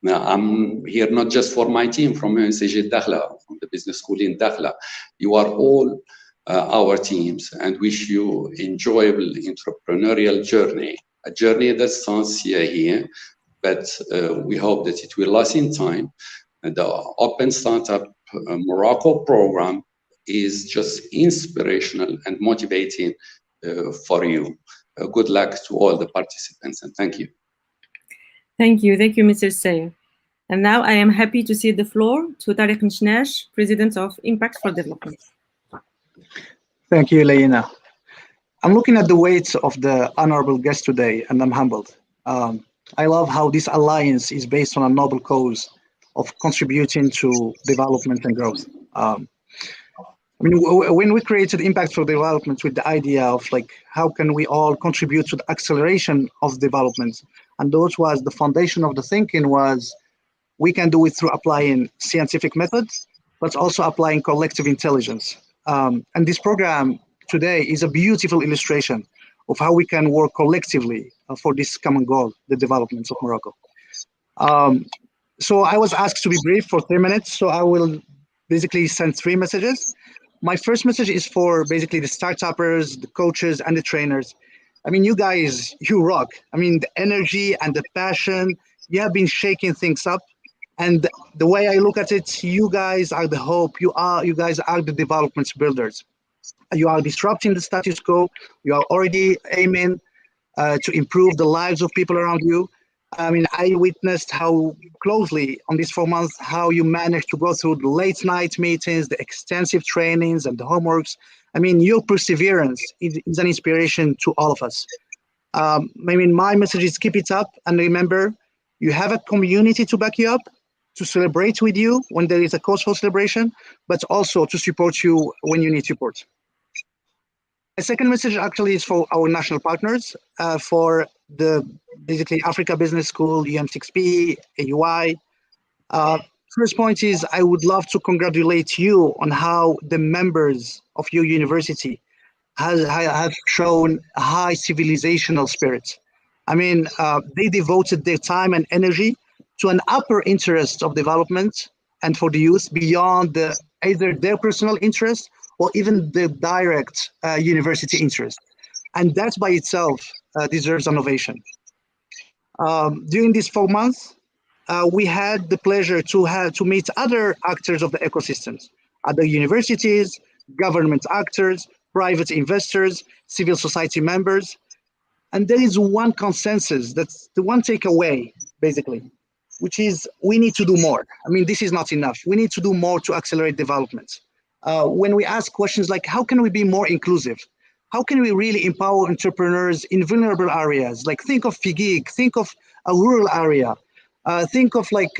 Now, I'm here not just for my team from NCG Dakhla, from the business school in Dakhla. You are all our teams, and wish you enjoyable entrepreneurial journey, a journey that starts here, but we hope that it will last in time. And the Open Startup Morocco program is just inspirational and motivating for you. Good luck to all the participants, and thank you. Thank you, Mr. Sayer. And now I am happy to cede the floor to Tariq Nshnash, President of Impact for Development. Thank you, Laina. I'm looking at the weight of the honorable guest today, and I'm humbled. I love how this alliance is based on a noble cause of contributing to development and growth. When we created Impact for Development with the idea of how can we all contribute to the acceleration of development, and those was the foundation of the thinking was we can do it through applying scientific methods, but also applying collective intelligence. And this program today is a beautiful illustration of how we can work collectively for this common goal, the development of Morocco. So I was asked to be brief for 3 minutes, so I will basically send 3 messages. My first message is for basically the startuppers, the coaches, and the trainers. You guys, you rock. The energy and the passion, you have been shaking things up. And the way I look at it, you guys are the hope. You guys are the development builders. You are disrupting the status quo. You are already aiming to improve the lives of people around you. I mean, I witnessed how closely on these 4 months how you managed to go through the late night meetings, the extensive trainings, and the homeworks. I mean, your perseverance is an inspiration to all of us. I mean, my message is keep it up, and remember, you have a community to back you up, to celebrate with you when there is a cause for celebration, but also to support you when you need support. A second message actually is for our national partners, for the basically Africa Business School, UM6P, AUI. First point is I would love to congratulate you on how the members of your university have shown high civilizational spirit. I mean, they devoted their time and energy to an upper interest of development and for the youth beyond either their personal interest or even the direct university interest. And that by itself deserves an ovation. During these 4 months, we had the pleasure to meet other actors of the ecosystems, other universities, government actors, private investors, civil society members. And there is one consensus, that's the one takeaway, basically, which is we need to do more. I mean, this is not enough. We need to do more to accelerate development. When we ask questions like, how can we be more inclusive? How can we really empower entrepreneurs in vulnerable areas? Like think of Figig, think of a rural area, think of like,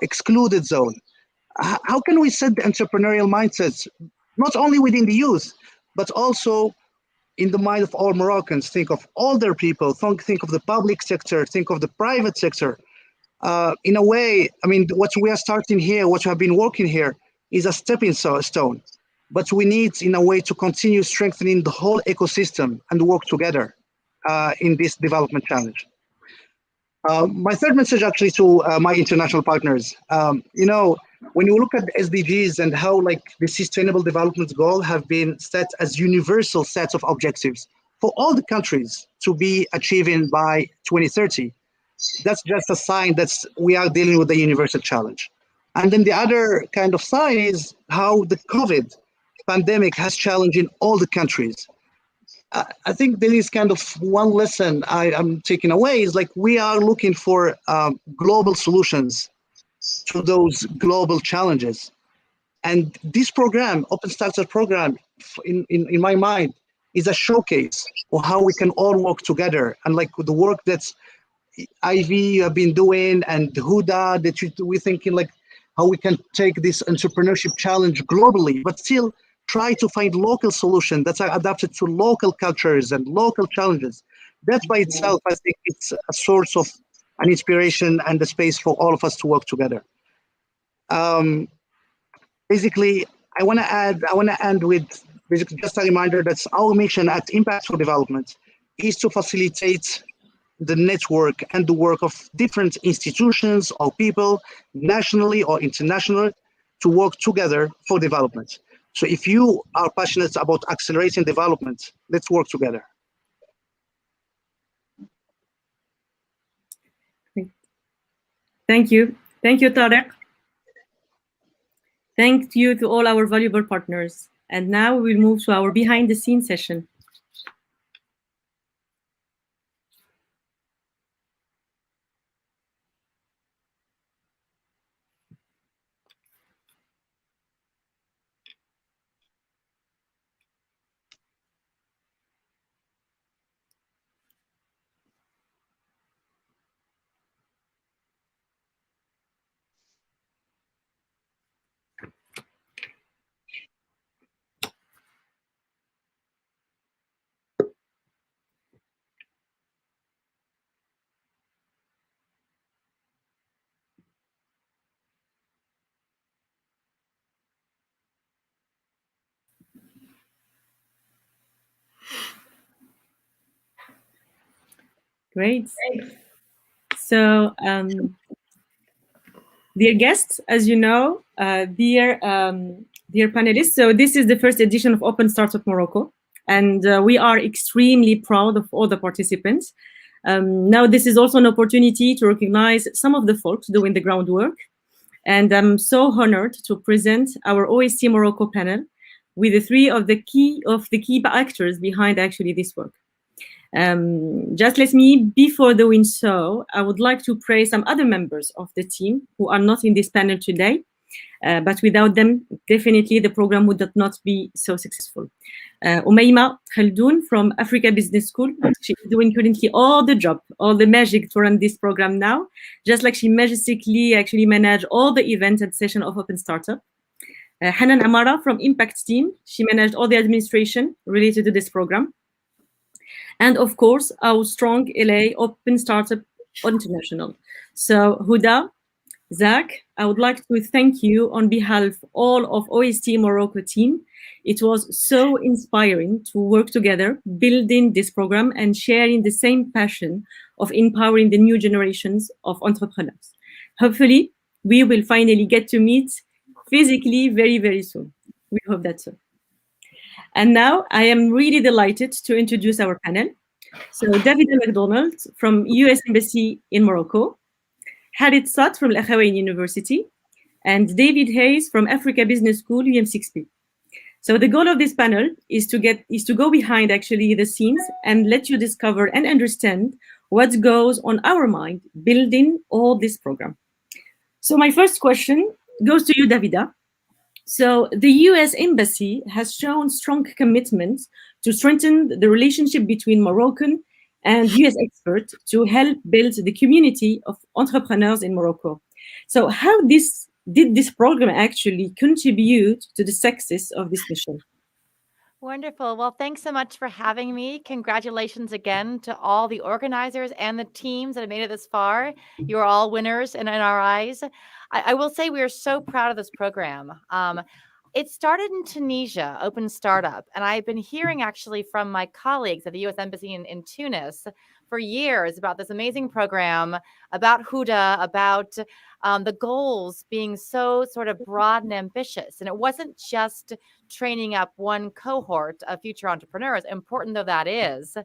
excluded zone. How can we set the entrepreneurial mindsets, not only within the youth, but also in the mind of all Moroccans? Think of older people, think of the public sector, think of the private sector. In a way, I mean, what we are starting here, what we have been working here is a stepping stone, but we need in a way to continue strengthening the whole ecosystem and work together in this development challenge. My third message actually to my international partners, when you look at the SDGs and how like the sustainable development goal have been set as universal sets of objectives for all the countries to be achieving by 2030, that's just a sign that we are dealing with a universal challenge. And then the other kind of sign is how the COVID pandemic has challenged in all the countries. I think there is kind of one lesson I'm taking away is like we are looking for global solutions to those global challenges. And this program, Open Startup Program, in my mind, is a showcase of how we can all work together. And like the work that's Ivy have been doing and Huda, that we're thinking like how we can take this entrepreneurship challenge globally, but still try to find local solutions that are adapted to local cultures and local challenges. That by itself, I think it's a source of an inspiration and a space for all of us to work together. Basically, I want to end with basically just a reminder that our mission at Impact for Development is to facilitate the network and the work of different institutions or people, nationally or internationally, to work together for development. So if you are passionate about accelerating development, let's work together. Thank you. Thank you, Tarek. Thank you to all our valuable partners. And now we'll move to our behind the scenes session. Great. So, dear guests, as you know, dear panelists, so this is the first edition of Open Startup Morocco, and we are extremely proud of all the participants. Now, this is also an opportunity to recognize some of the folks doing the groundwork, and I'm so honored to present our OSC Morocco panel with the three of the key actors behind actually this work. Just let me, before doing so, I would like to praise some other members of the team who are not in this panel today, but without them, definitely the program would not be so successful. Umayma Khaldoun from Africa Business School, she's doing currently all the job, all the magic to run this program now, just like she magically actually managed all the events and session of Open Startup. Hanan Amara from Impact Team, she managed all the administration related to this program. And of course, our strong LA Open Startup International. So Huda, Zach, I would like to thank you on behalf of all of OST Morocco team. It was so inspiring to work together, building this program and sharing the same passion of empowering the new generations of entrepreneurs. Hopefully, we will finally get to meet physically very, very soon. We hope that so. And now I am really delighted to introduce our panel. So David McDonald from US Embassy in Morocco, Harit Sat from Al Akhawayn University, and David Hayes from Africa Business School, UM6B. So the goal of this panel is to go behind actually the scenes and let you discover and understand what goes on our mind building all this program. So my first question goes to you, Davida. So the US Embassy has shown strong commitment to strengthen the relationship between Moroccan and US experts to help build the community of entrepreneurs in Morocco. So how did this program actually contribute to the success of this mission? Wonderful. Well, thanks so much for having me. Congratulations again to all the organizers and the teams that have made it this far. You're all winners in our eyes. I will say we are so proud of this program. It started in Tunisia, Open Startup, and I've been hearing actually from my colleagues at the U.S. Embassy in Tunis for years about this amazing program, about Huda, about the goals being so sort of broad and ambitious. And it wasn't just training up one cohort of future entrepreneurs, important though that is.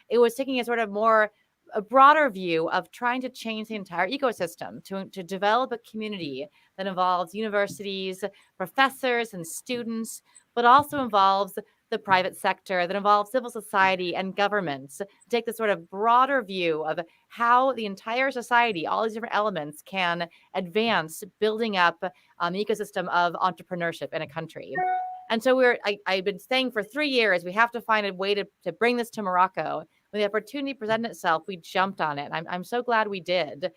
It was taking a broader view of trying to change the entire ecosystem to develop a community that involves universities, professors, and students, but also involves the private sector, that involves civil society and governments, to take this sort of broader view of how the entire society, all these different elements, can advance building up an ecosystem of entrepreneurship in a country. And so I've been saying for 3 years, we have to find a way to bring this to Morocco. When the opportunity presented itself, we jumped on it. I'm so glad we did.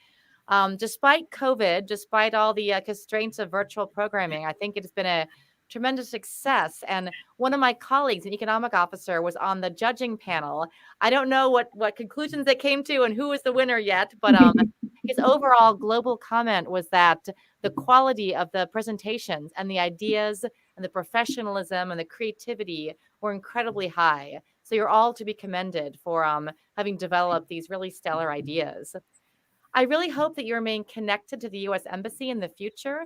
Despite COVID, despite all the constraints of virtual programming, I think it's been a tremendous success. And one of my colleagues, an economic officer, was on the judging panel. I don't know what conclusions they came to and who was the winner yet, but his overall global comment was that the quality of the presentations and the ideas and the professionalism and the creativity were incredibly high. So you're all to be commended for having developed these really stellar ideas. I really hope that you remain connected to the U.S. Embassy in the future.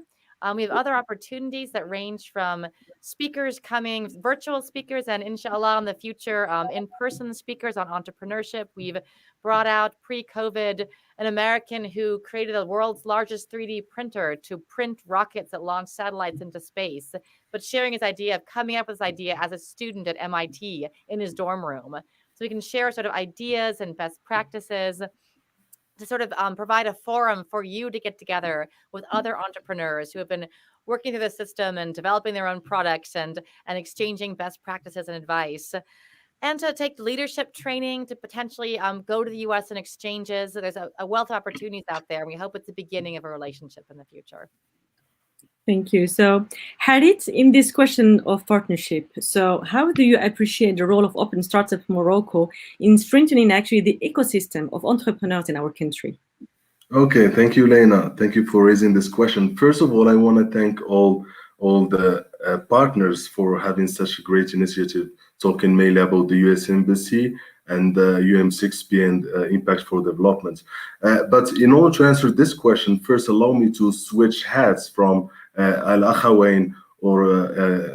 We have other opportunities that range from speakers coming, virtual speakers, and inshallah in the future, in-person speakers on entrepreneurship. We've brought out pre-COVID an American who created the world's largest 3D printer to print rockets that launch satellites into space, but sharing his idea of coming up with this idea as a student at MIT in his dorm room. So we can share sort of ideas and best practices to sort of provide a forum for you to get together with other entrepreneurs who have been working through the system and developing their own products and exchanging best practices and advice. And to take leadership training to potentially go to the U.S. and exchanges. So there's a wealth of opportunities out there. And we hope it's the beginning of a relationship in the future. Thank you. So, Harit, in this question of partnership, so how do you appreciate the role of Open Startup Morocco in strengthening actually the ecosystem of entrepreneurs in our country? Okay, thank you, Lena. Thank you for raising this question. First of all, I want to thank all the partners for having such a great initiative, talking mainly about the US Embassy and UM6B and Impact for Development. But in order to answer this question, first allow me to switch hats from Al Akhawayn or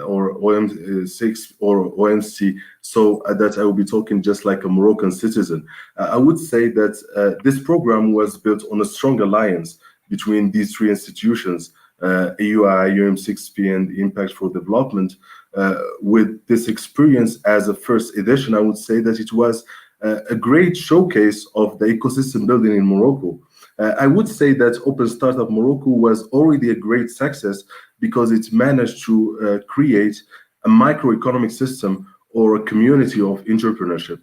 OM6 or OMC, so that I will be talking just like a Moroccan citizen. I would say that this program was built on a strong alliance between these three institutions, AUI, UM6B, and Impact for Development. With this experience as a first edition, I would say that it was a great showcase of the ecosystem building in Morocco. I would say that Open Startup Morocco was already a great success because it managed to create a microeconomic system or a community of entrepreneurship.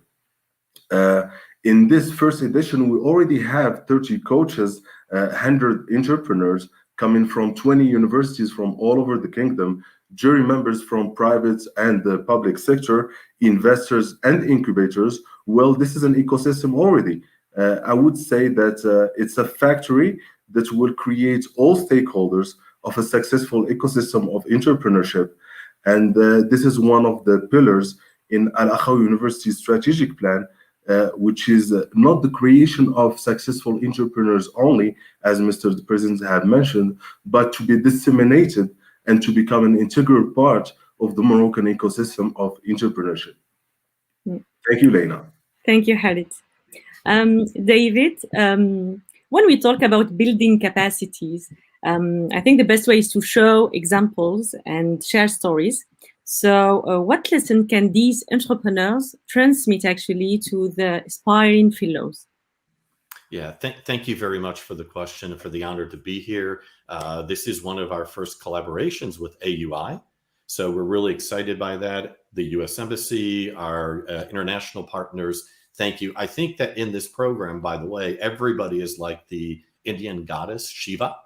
In this first edition, we already have 30 coaches, 100 entrepreneurs coming from 20 universities from all over the kingdom, jury members from private and the public sector, investors and incubators. Well, this is an ecosystem already. I would say that it's a factory that will create all stakeholders of a successful ecosystem of entrepreneurship. And this is one of the pillars in Al Akhaw University's strategic plan, which is not the creation of successful entrepreneurs only, as Mr. the President had mentioned, but to be disseminated and to become an integral part of the Moroccan ecosystem of entrepreneurship. Thank you, Lena. Thank you, Khalid. David, when we talk about building capacities, I think the best way is to show examples and share stories. So what lesson can these entrepreneurs transmit actually to the aspiring fellows? Yeah, thank you very much for the question and for the honor to be here. This is one of our first collaborations with AUI. So we're really excited by that. The US Embassy, our international partners, thank you. I think that in this program, by the way, everybody is like the Indian goddess Shiva.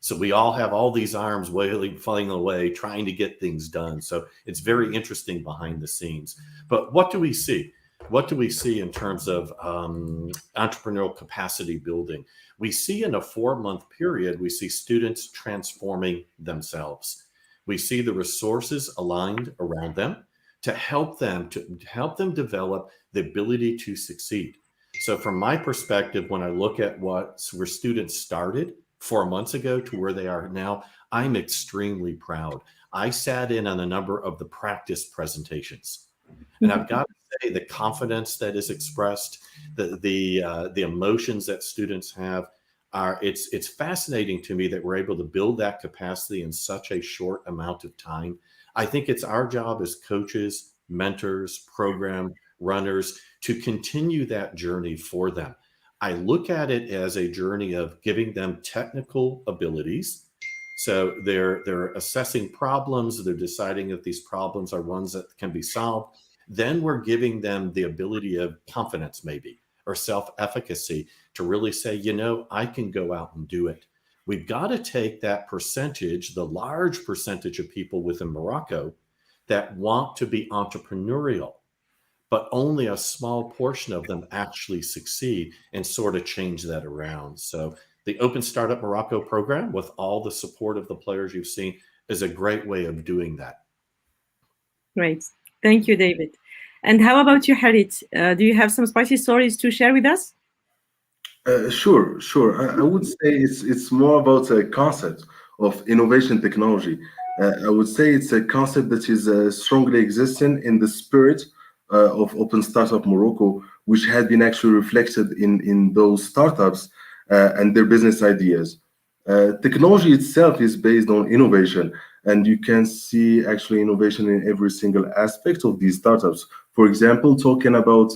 So we all have all these arms flying away, trying to get things done. So it's very interesting behind the scenes. But what do we see? What do we see in terms of entrepreneurial capacity building? We see in a 4-month period, we see students transforming themselves. We see the resources aligned around them to help them develop the ability to succeed. So from my perspective, when I look at where students started 4 months ago to where they are now, I'm extremely proud. I sat in on a number of the practice presentations, and I've got to say the confidence that is expressed, the emotions that students have it's fascinating to me that we're able to build that capacity in such a short amount of time. I think it's our job as coaches, mentors, program runners to continue that journey for them. I look at it as a journey of giving them technical abilities. So they're assessing problems, they're deciding if these problems are ones that can be solved. Then we're giving them the ability of confidence maybe, or self-efficacy to really say, you know, I can go out and do it. We've got to take that percentage, the large percentage of people within Morocco that want to be entrepreneurial, but only a small portion of them actually succeed, and sort of change that around. So the Open Startup Morocco program, with all the support of the players you've seen, is a great way of doing that. Great. Thank you, David. And how about you, Khalid? Do you have some spicy stories to share with us? Sure. I would say it's more about a concept of innovation technology. I would say it's a concept that is strongly existing in the spirit of Open Startup Morocco, which had been actually reflected in those startups and their business ideas. Technology itself is based on innovation, and you can see actually innovation in every single aspect of these startups. For example, talking about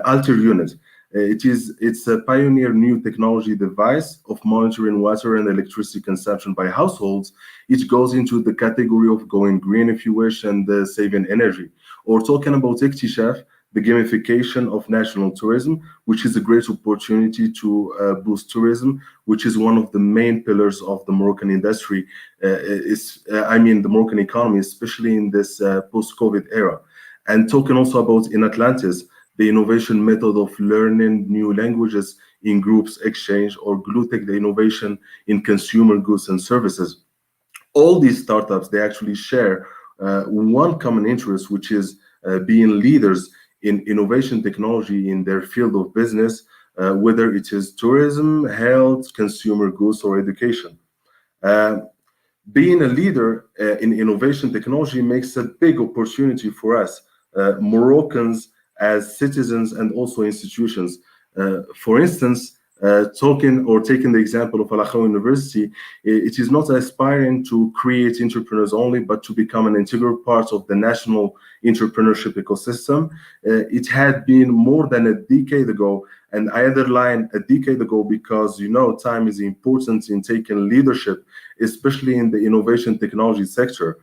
Alter Unit. It's a pioneer new technology device of monitoring water and electricity consumption by households. It goes into the category of going green, if you wish, and saving energy. Or talking about Iktishaf, the gamification of national tourism, which is a great opportunity to boost tourism, which is one of the main pillars of the Moroccan industry, the Moroccan economy, especially in this post-COVID era. And talking also about in Atlantis, the innovation method of learning new languages in groups exchange, or Glutech, the innovation in consumer goods and services. All these startups, they actually share one common interest, which is being leaders in innovation technology in their field of business, whether it is tourism, health, consumer goods, or education. Being a leader in innovation technology makes a big opportunity for us, Moroccans, as citizens and also institutions. For instance, Taking the example of Al Akhaw University, it is not aspiring to create entrepreneurs only, but to become an integral part of the national entrepreneurship ecosystem. It had been more than a decade ago, and I underline a decade ago because time is important in taking leadership, especially in the innovation technology sector.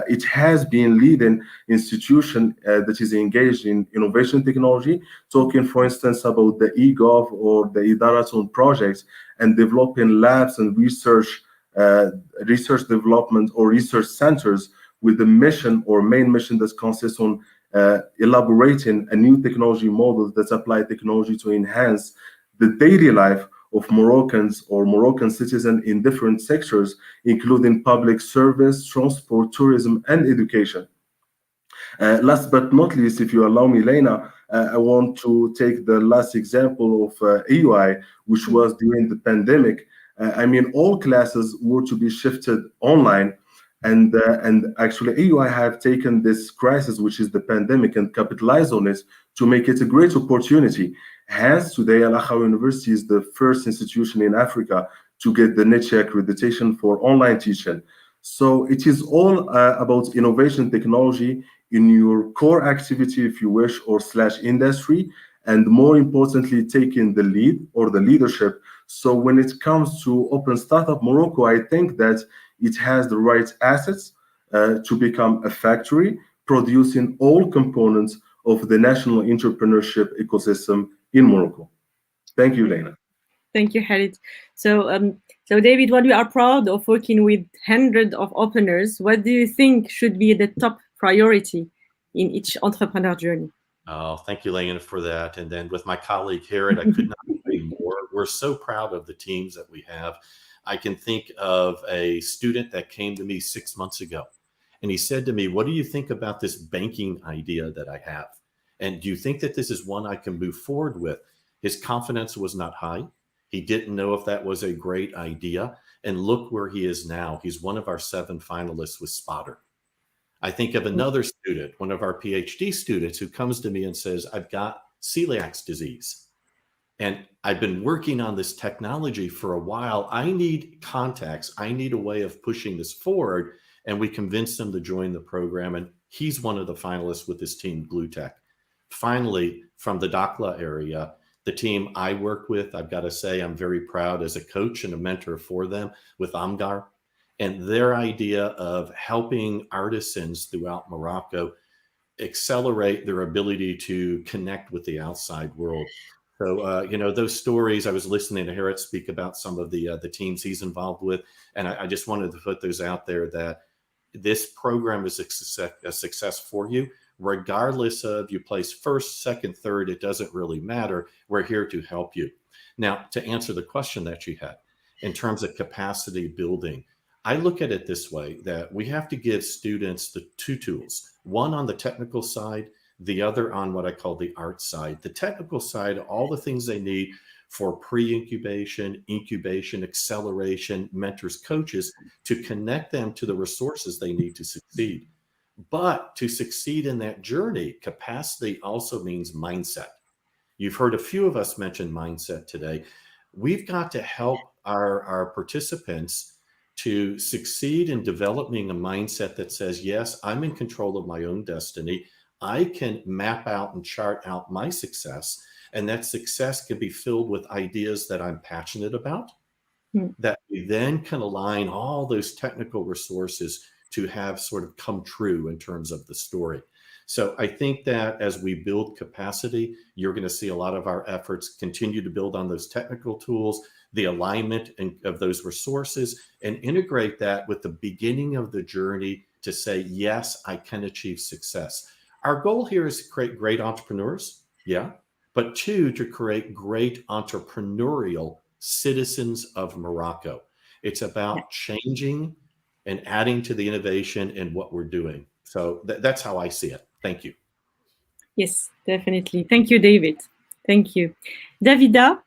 It has been leading institution that is engaged in innovation technology, talking, for instance, about the eGov or the Idaraton projects and developing labs and research development or research centers with the mission or main mission that consists on elaborating a new technology model that apply technology to enhance the daily life of Moroccans or Moroccan citizens in different sectors, including public service, transport, tourism, and education. Last but not least, if you allow me, Lena, I want to take the last example of AUI, which was during the pandemic. All classes were to be shifted online, and actually AUI have taken this crisis, which is the pandemic, and capitalized on it to make it a great opportunity. Hence, today, Al Akhaw University is the first institution in Africa to get the NICHE accreditation for online teaching. So it is all about innovation technology in your core activity, if you wish, or / industry, and more importantly, taking the lead or the leadership. So when it comes to Open Startup Morocco, I think that it has the right assets to become a factory producing all components of the national entrepreneurship ecosystem in Morocco. Thank you, Lena. Thank you, Khalid. So David, while we are proud of working with hundreds of openers, what do you think should be the top priority in each entrepreneur journey? Oh, thank you, Lena, for that. And then with my colleague Harriet, I could not agree more. We're so proud of the teams that we have. I can think of a student that came to me 6 months ago, and he said to me, "What do you think about this banking idea that I have? And do you think that this is one I can move forward with?" His confidence was not high. He didn't know if that was a great idea. And look where he is now. He's one of our 7 finalists with Spotter. I think of another student, one of our PhD students, who comes to me and says, "I've got celiac disease, and I've been working on this technology for a while. I need contacts. I need a way of pushing this forward." And we convinced him to join the program. And he's one of the finalists with his team, GlueTech. Finally, from the Dakhla area, the team I work with, I've got to say, I'm very proud as a coach and a mentor for them with Amgar, and their idea of helping artisans throughout Morocco accelerate their ability to connect with the outside world. So, those stories, I was listening to Harriet speak about some of the teams he's involved with, and I just wanted to put those out there that this program is a success for you. Regardless of you place first, second, third, it doesn't really matter. We're here to help you. Now, to answer the question that you had, in terms of capacity building, I look at it this way, that we have to give students the 2 tools, one on the technical side, the other on what I call the art side. The technical side, all the things they need for pre-incubation, incubation, acceleration, mentors, coaches, to connect them to the resources they need to succeed. But to succeed in that journey, capacity also means mindset. You've heard a few of us mention mindset today. We've got to help our participants to succeed in developing a mindset that says, yes, I'm in control of my own destiny. I can map out and chart out my success, and that success can be filled with ideas that I'm passionate about, that we then can align all those technical resources to have sort of come true in terms of the story. So I think that as we build capacity, you're going to see a lot of our efforts continue to build on those technical tools, the alignment of those resources, and integrate that with the beginning of the journey to say, yes, I can achieve success. Our goal here is to create great entrepreneurs, yeah, but 2, to create great entrepreneurial citizens of Morocco. It's about changing and adding to the innovation in what we're doing. So that's how I see it. Thank you. Yes, definitely. Thank you, David. Thank you. Davida,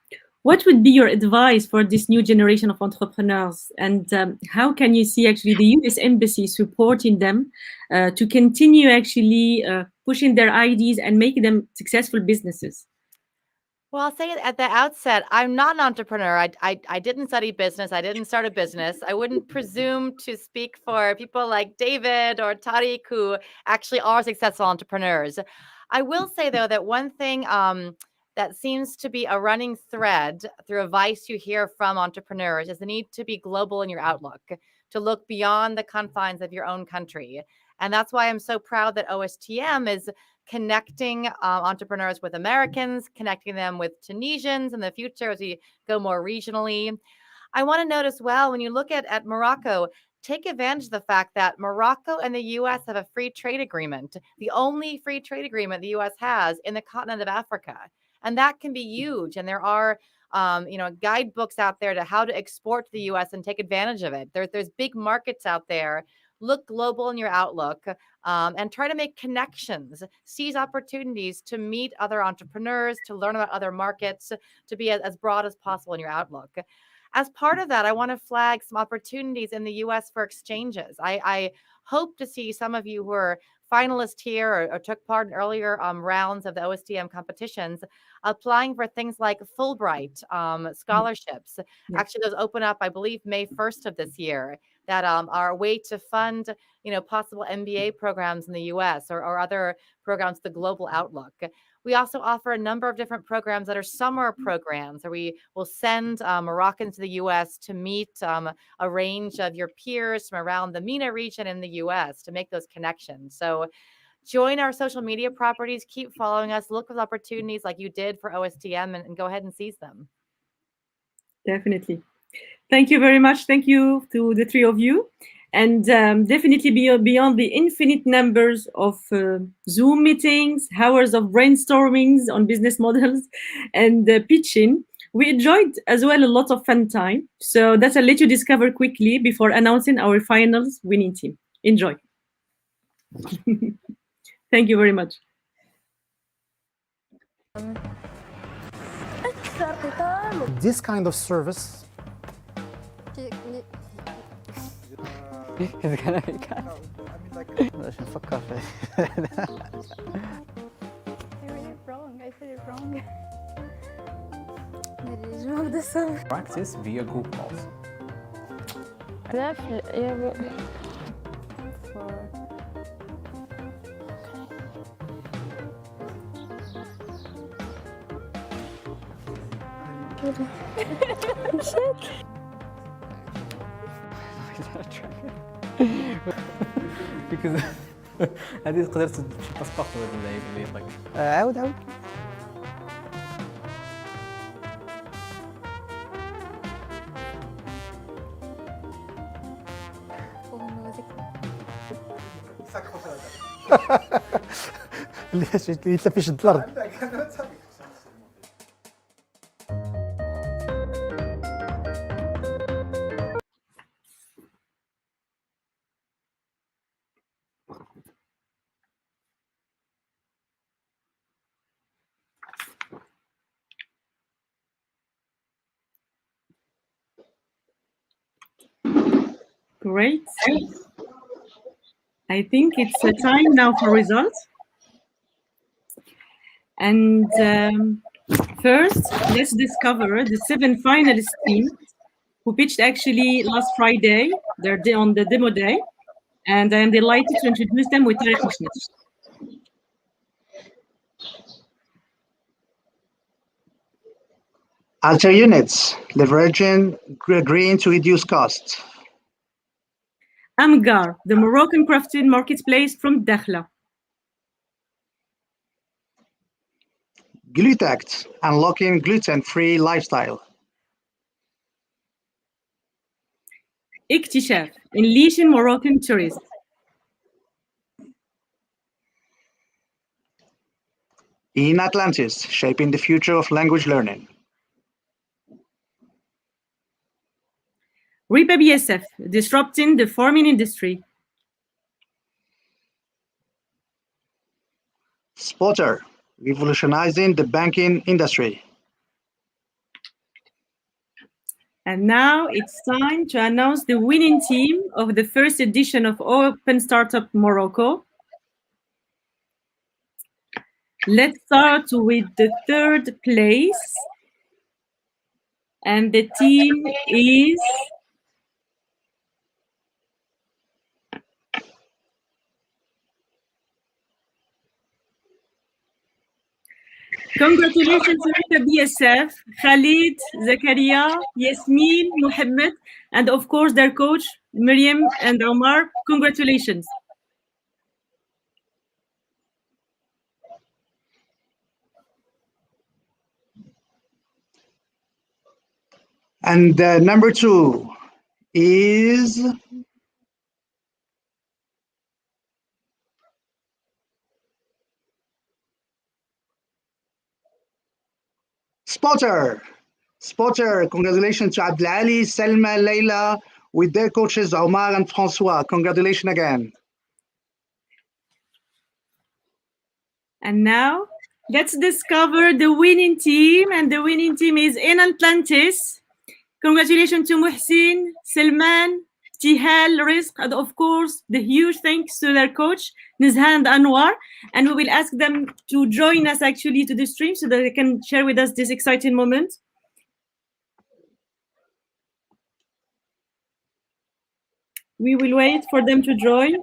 what would be your advice for this new generation of entrepreneurs? And how can you see actually the US Embassy supporting them to continue actually pushing their ideas and making them successful businesses? Well, I'll say it at the outset, I'm not an entrepreneur. I didn't study business. I didn't start a business. I wouldn't presume to speak for people like David or Tariq who actually are successful entrepreneurs. I will say, though, that one thing that seems to be a running thread through advice you hear from entrepreneurs is the need to be global in your outlook, to look beyond the confines of your own country. And that's why I'm so proud that OSTM is connecting entrepreneurs with Americans, connecting them with Tunisians in the future as we go more regionally. I want to note as well, when you look at Morocco, take advantage of the fact that Morocco and the U.S. have a free trade agreement, the only free trade agreement the U.S. has in the continent of Africa. And that can be huge. And there are guidebooks out there to how to export to the U.S. and take advantage of it. There's big markets out there. Look global in your outlook and try to make connections, seize opportunities to meet other entrepreneurs, to learn about other markets, to be as broad as possible in your outlook. As part of that, I want to flag some opportunities in the U.S. for exchanges. I hope to see some of you who are finalists here or took part in earlier rounds of the OSTM competitions applying for things like Fulbright scholarships. Yeah. Actually, those open up, I believe, May 1st of this year, that are a way to fund, possible MBA programs in the U.S. or other programs, the global outlook. We also offer a number of different programs that are summer programs, where we will send Moroccans to the U.S. to meet a range of your peers from around the MENA region in the U.S. to make those connections. So join our social media properties, keep following us, look for opportunities like you did for OSTM and go ahead and seize them. Definitely. Thank you very much. Thank you to the three of you. And definitely beyond the infinite numbers of Zoom meetings, hours of brainstormings on business models and pitching, we enjoyed as well a lot of fun time. So that I'll let you discover quickly before announcing our finals winning team. Enjoy. Thank you very much. This kind of service He's gonna be cut. باش نفكر فيه. I said it wrong. Practice via group calls. Because هذه تقدر تشي باسبورت ولا يطلق. عاود اللي يتلف يشد الارض. Great. I think it's time now for results. And first, let's discover the 7 finalist teams who pitched actually last Friday. They're on the demo day. And I am delighted to introduce them with Tariq Mishnet. Alter units, leveraging green to reduce costs. Amgar, the Moroccan crafted marketplace from Dakhla. Glutact, unlocking gluten-free lifestyle. Iktishaf, unleashing Moroccan tourists. In Atlantis, shaping the future of language learning. Ripa BSF, disrupting the farming industry. Spotter, revolutionizing the banking industry. And now it's time to announce the winning team of the first edition of Open Startup Morocco. Let's start with the third place. And the team is congratulations to BSF, Khalid, Zakaria, Yasmin, Mohammed, and of course their coach, Miriam and Omar. Congratulations. And number 2 is Spotter. Spotter, congratulations to Abdelali, Selma, Leila, with their coaches Omar and Francois. Congratulations again. And now let's discover the winning team. And the winning team is in Atlantis. Congratulations to Muhsin, Salman, Tihal, Rizq, and of course, the huge thanks to their coach, Nizhan and Anwar. And we will ask them to join us actually to the stream so that they can share with us this exciting moment. We will wait for them to join.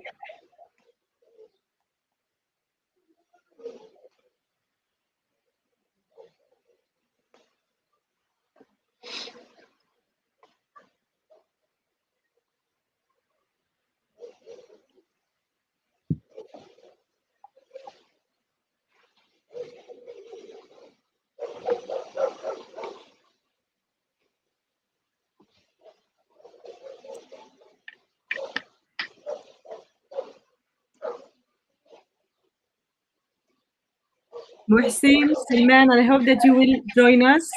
Muhsin, Salman, I hope that you will join us.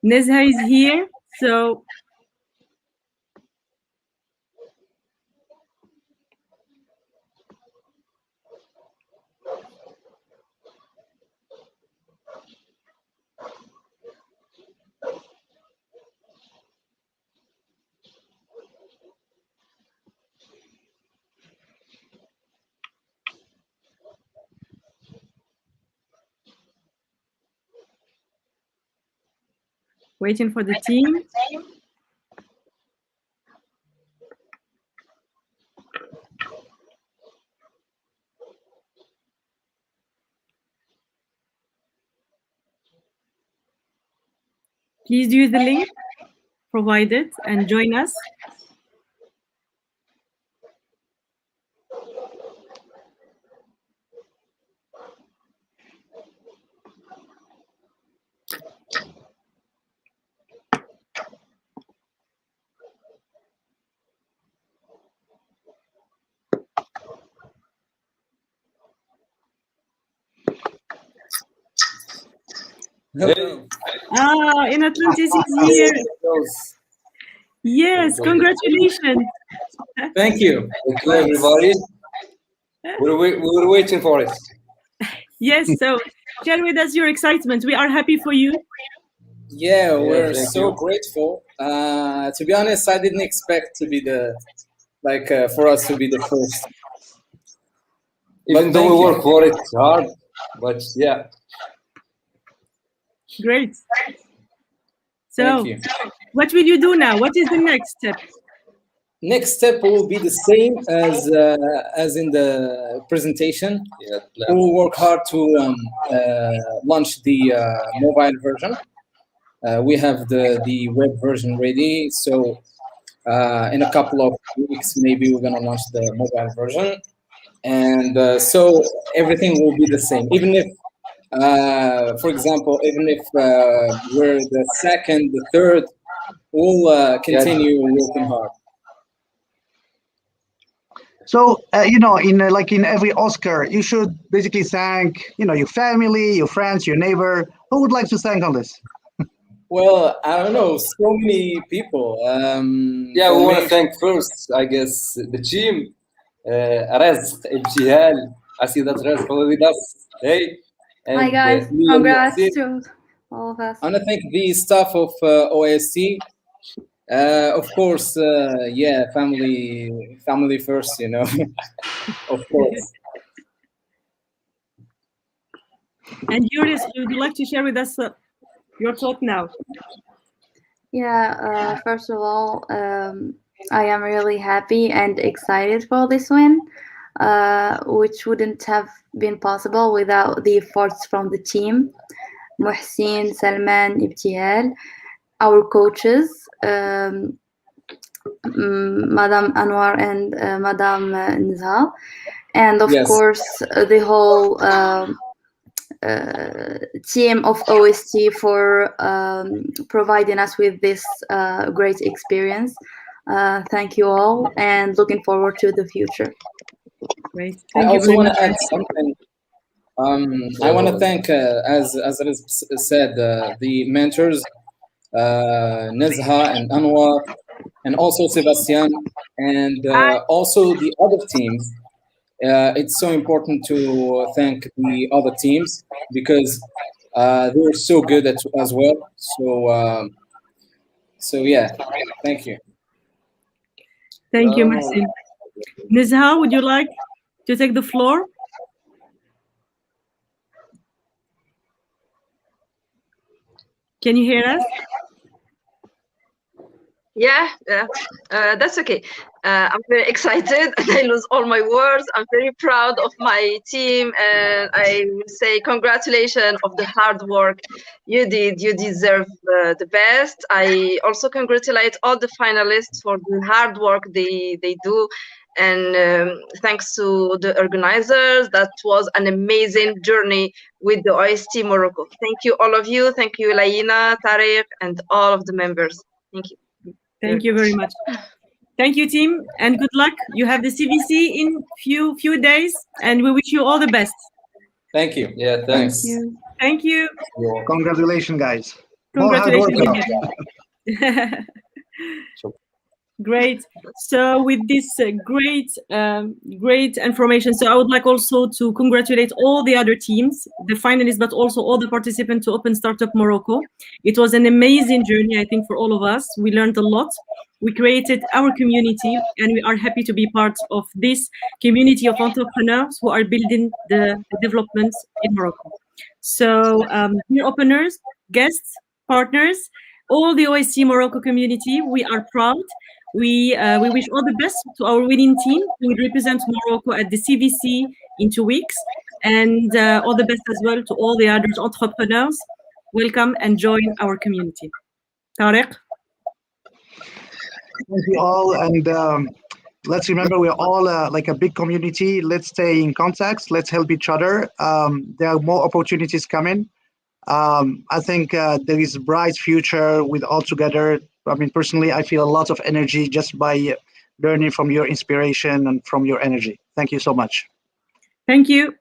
Nezha is here, so waiting for the team. Please use the link provided and join us. In Atlantis is here. Yes, congratulations. Thank you. Hello, everybody. We were waiting for it. Yes, so share with us your excitement. We are happy for you. Yeah, we're so grateful. To be honest, I didn't expect to be for us to be the first. Even though we work for it hard, but yeah. Great. So, what will you do now? What is the next step? Next step will be the same as in the presentation. We will work hard to launch the mobile version. We have the web version ready, so in a couple of weeks, maybe we're gonna launch the mobile version, and so everything will be the same. Even if, for example, even if we're the second, the third, we'll continue working hard. So, in every Oscar, you should basically thank, your family, your friends, your neighbor. Who would like to thank on this? Well, I don't know, so many people. Yeah, we want to thank first, I guess, the team. Rizq, Ibtihal, I see that Rizq with us. Hey. Hi guys, congrats to all of us. I want to thank the staff of OST. Of course, family first, of course. And Yuris, would you like to share with us your thought now? Yeah, first of all, I am really happy and excited for this win, which wouldn't have been possible without the efforts from the team. Muhsin, Salman, Ibtihal, our coaches, Madame Anwar and Madame Nizha, and of course the whole team of OST for providing us with this great experience. Thank you all, and looking forward to the future. Great. I also want to add something. I want to thank, as it is said, the mentors, Nizha and Anwar, and also Sebastian, and also the other teams. It's so important to thank the other teams because they were so good as well. So yeah, thank you. Thank you, Muhsin. Nizha, would you like to take the floor? Can you hear us? Yeah, that's okay. I'm very excited and I lose all my words. I'm very proud of my team and I will say congratulations of the hard work you did. You deserve the best. I also congratulate all the finalists for the hard work they do. And thanks to the organizers, that was an amazing journey with the OST Morocco. Thank you, all of you. Thank you, Layina, Tariq, and all of the members. Thank you. Thank you very much. Thank you, team, and good luck. You have the CVC in few days, and we wish you all the best. Thank you. Yeah, thanks. Thank you. Congratulations, guys. Congratulations. More hard work. Great. So with this great information, so I would like also to congratulate all the other teams, the finalists, but also all the participants to Open Startup Morocco. It was an amazing journey, I think, for all of us. We learned a lot. We created our community, and we are happy to be part of this community of entrepreneurs who are building the developments in Morocco. So, dear openers, guests, partners, all the OSC Morocco community, we are proud. We wish all the best to our winning team who will represent Morocco at the CVC in 2 weeks, and all the best as well to all the other entrepreneurs. Welcome and join our community. Tariq? Thank you all, and let's remember we're all like a big community. Let's stay in contact. Let's help each other. There are more opportunities coming. I think there is a bright future with all together. I mean, personally, I feel a lot of energy just by learning from your inspiration and from your energy. Thank you so much. Thank you.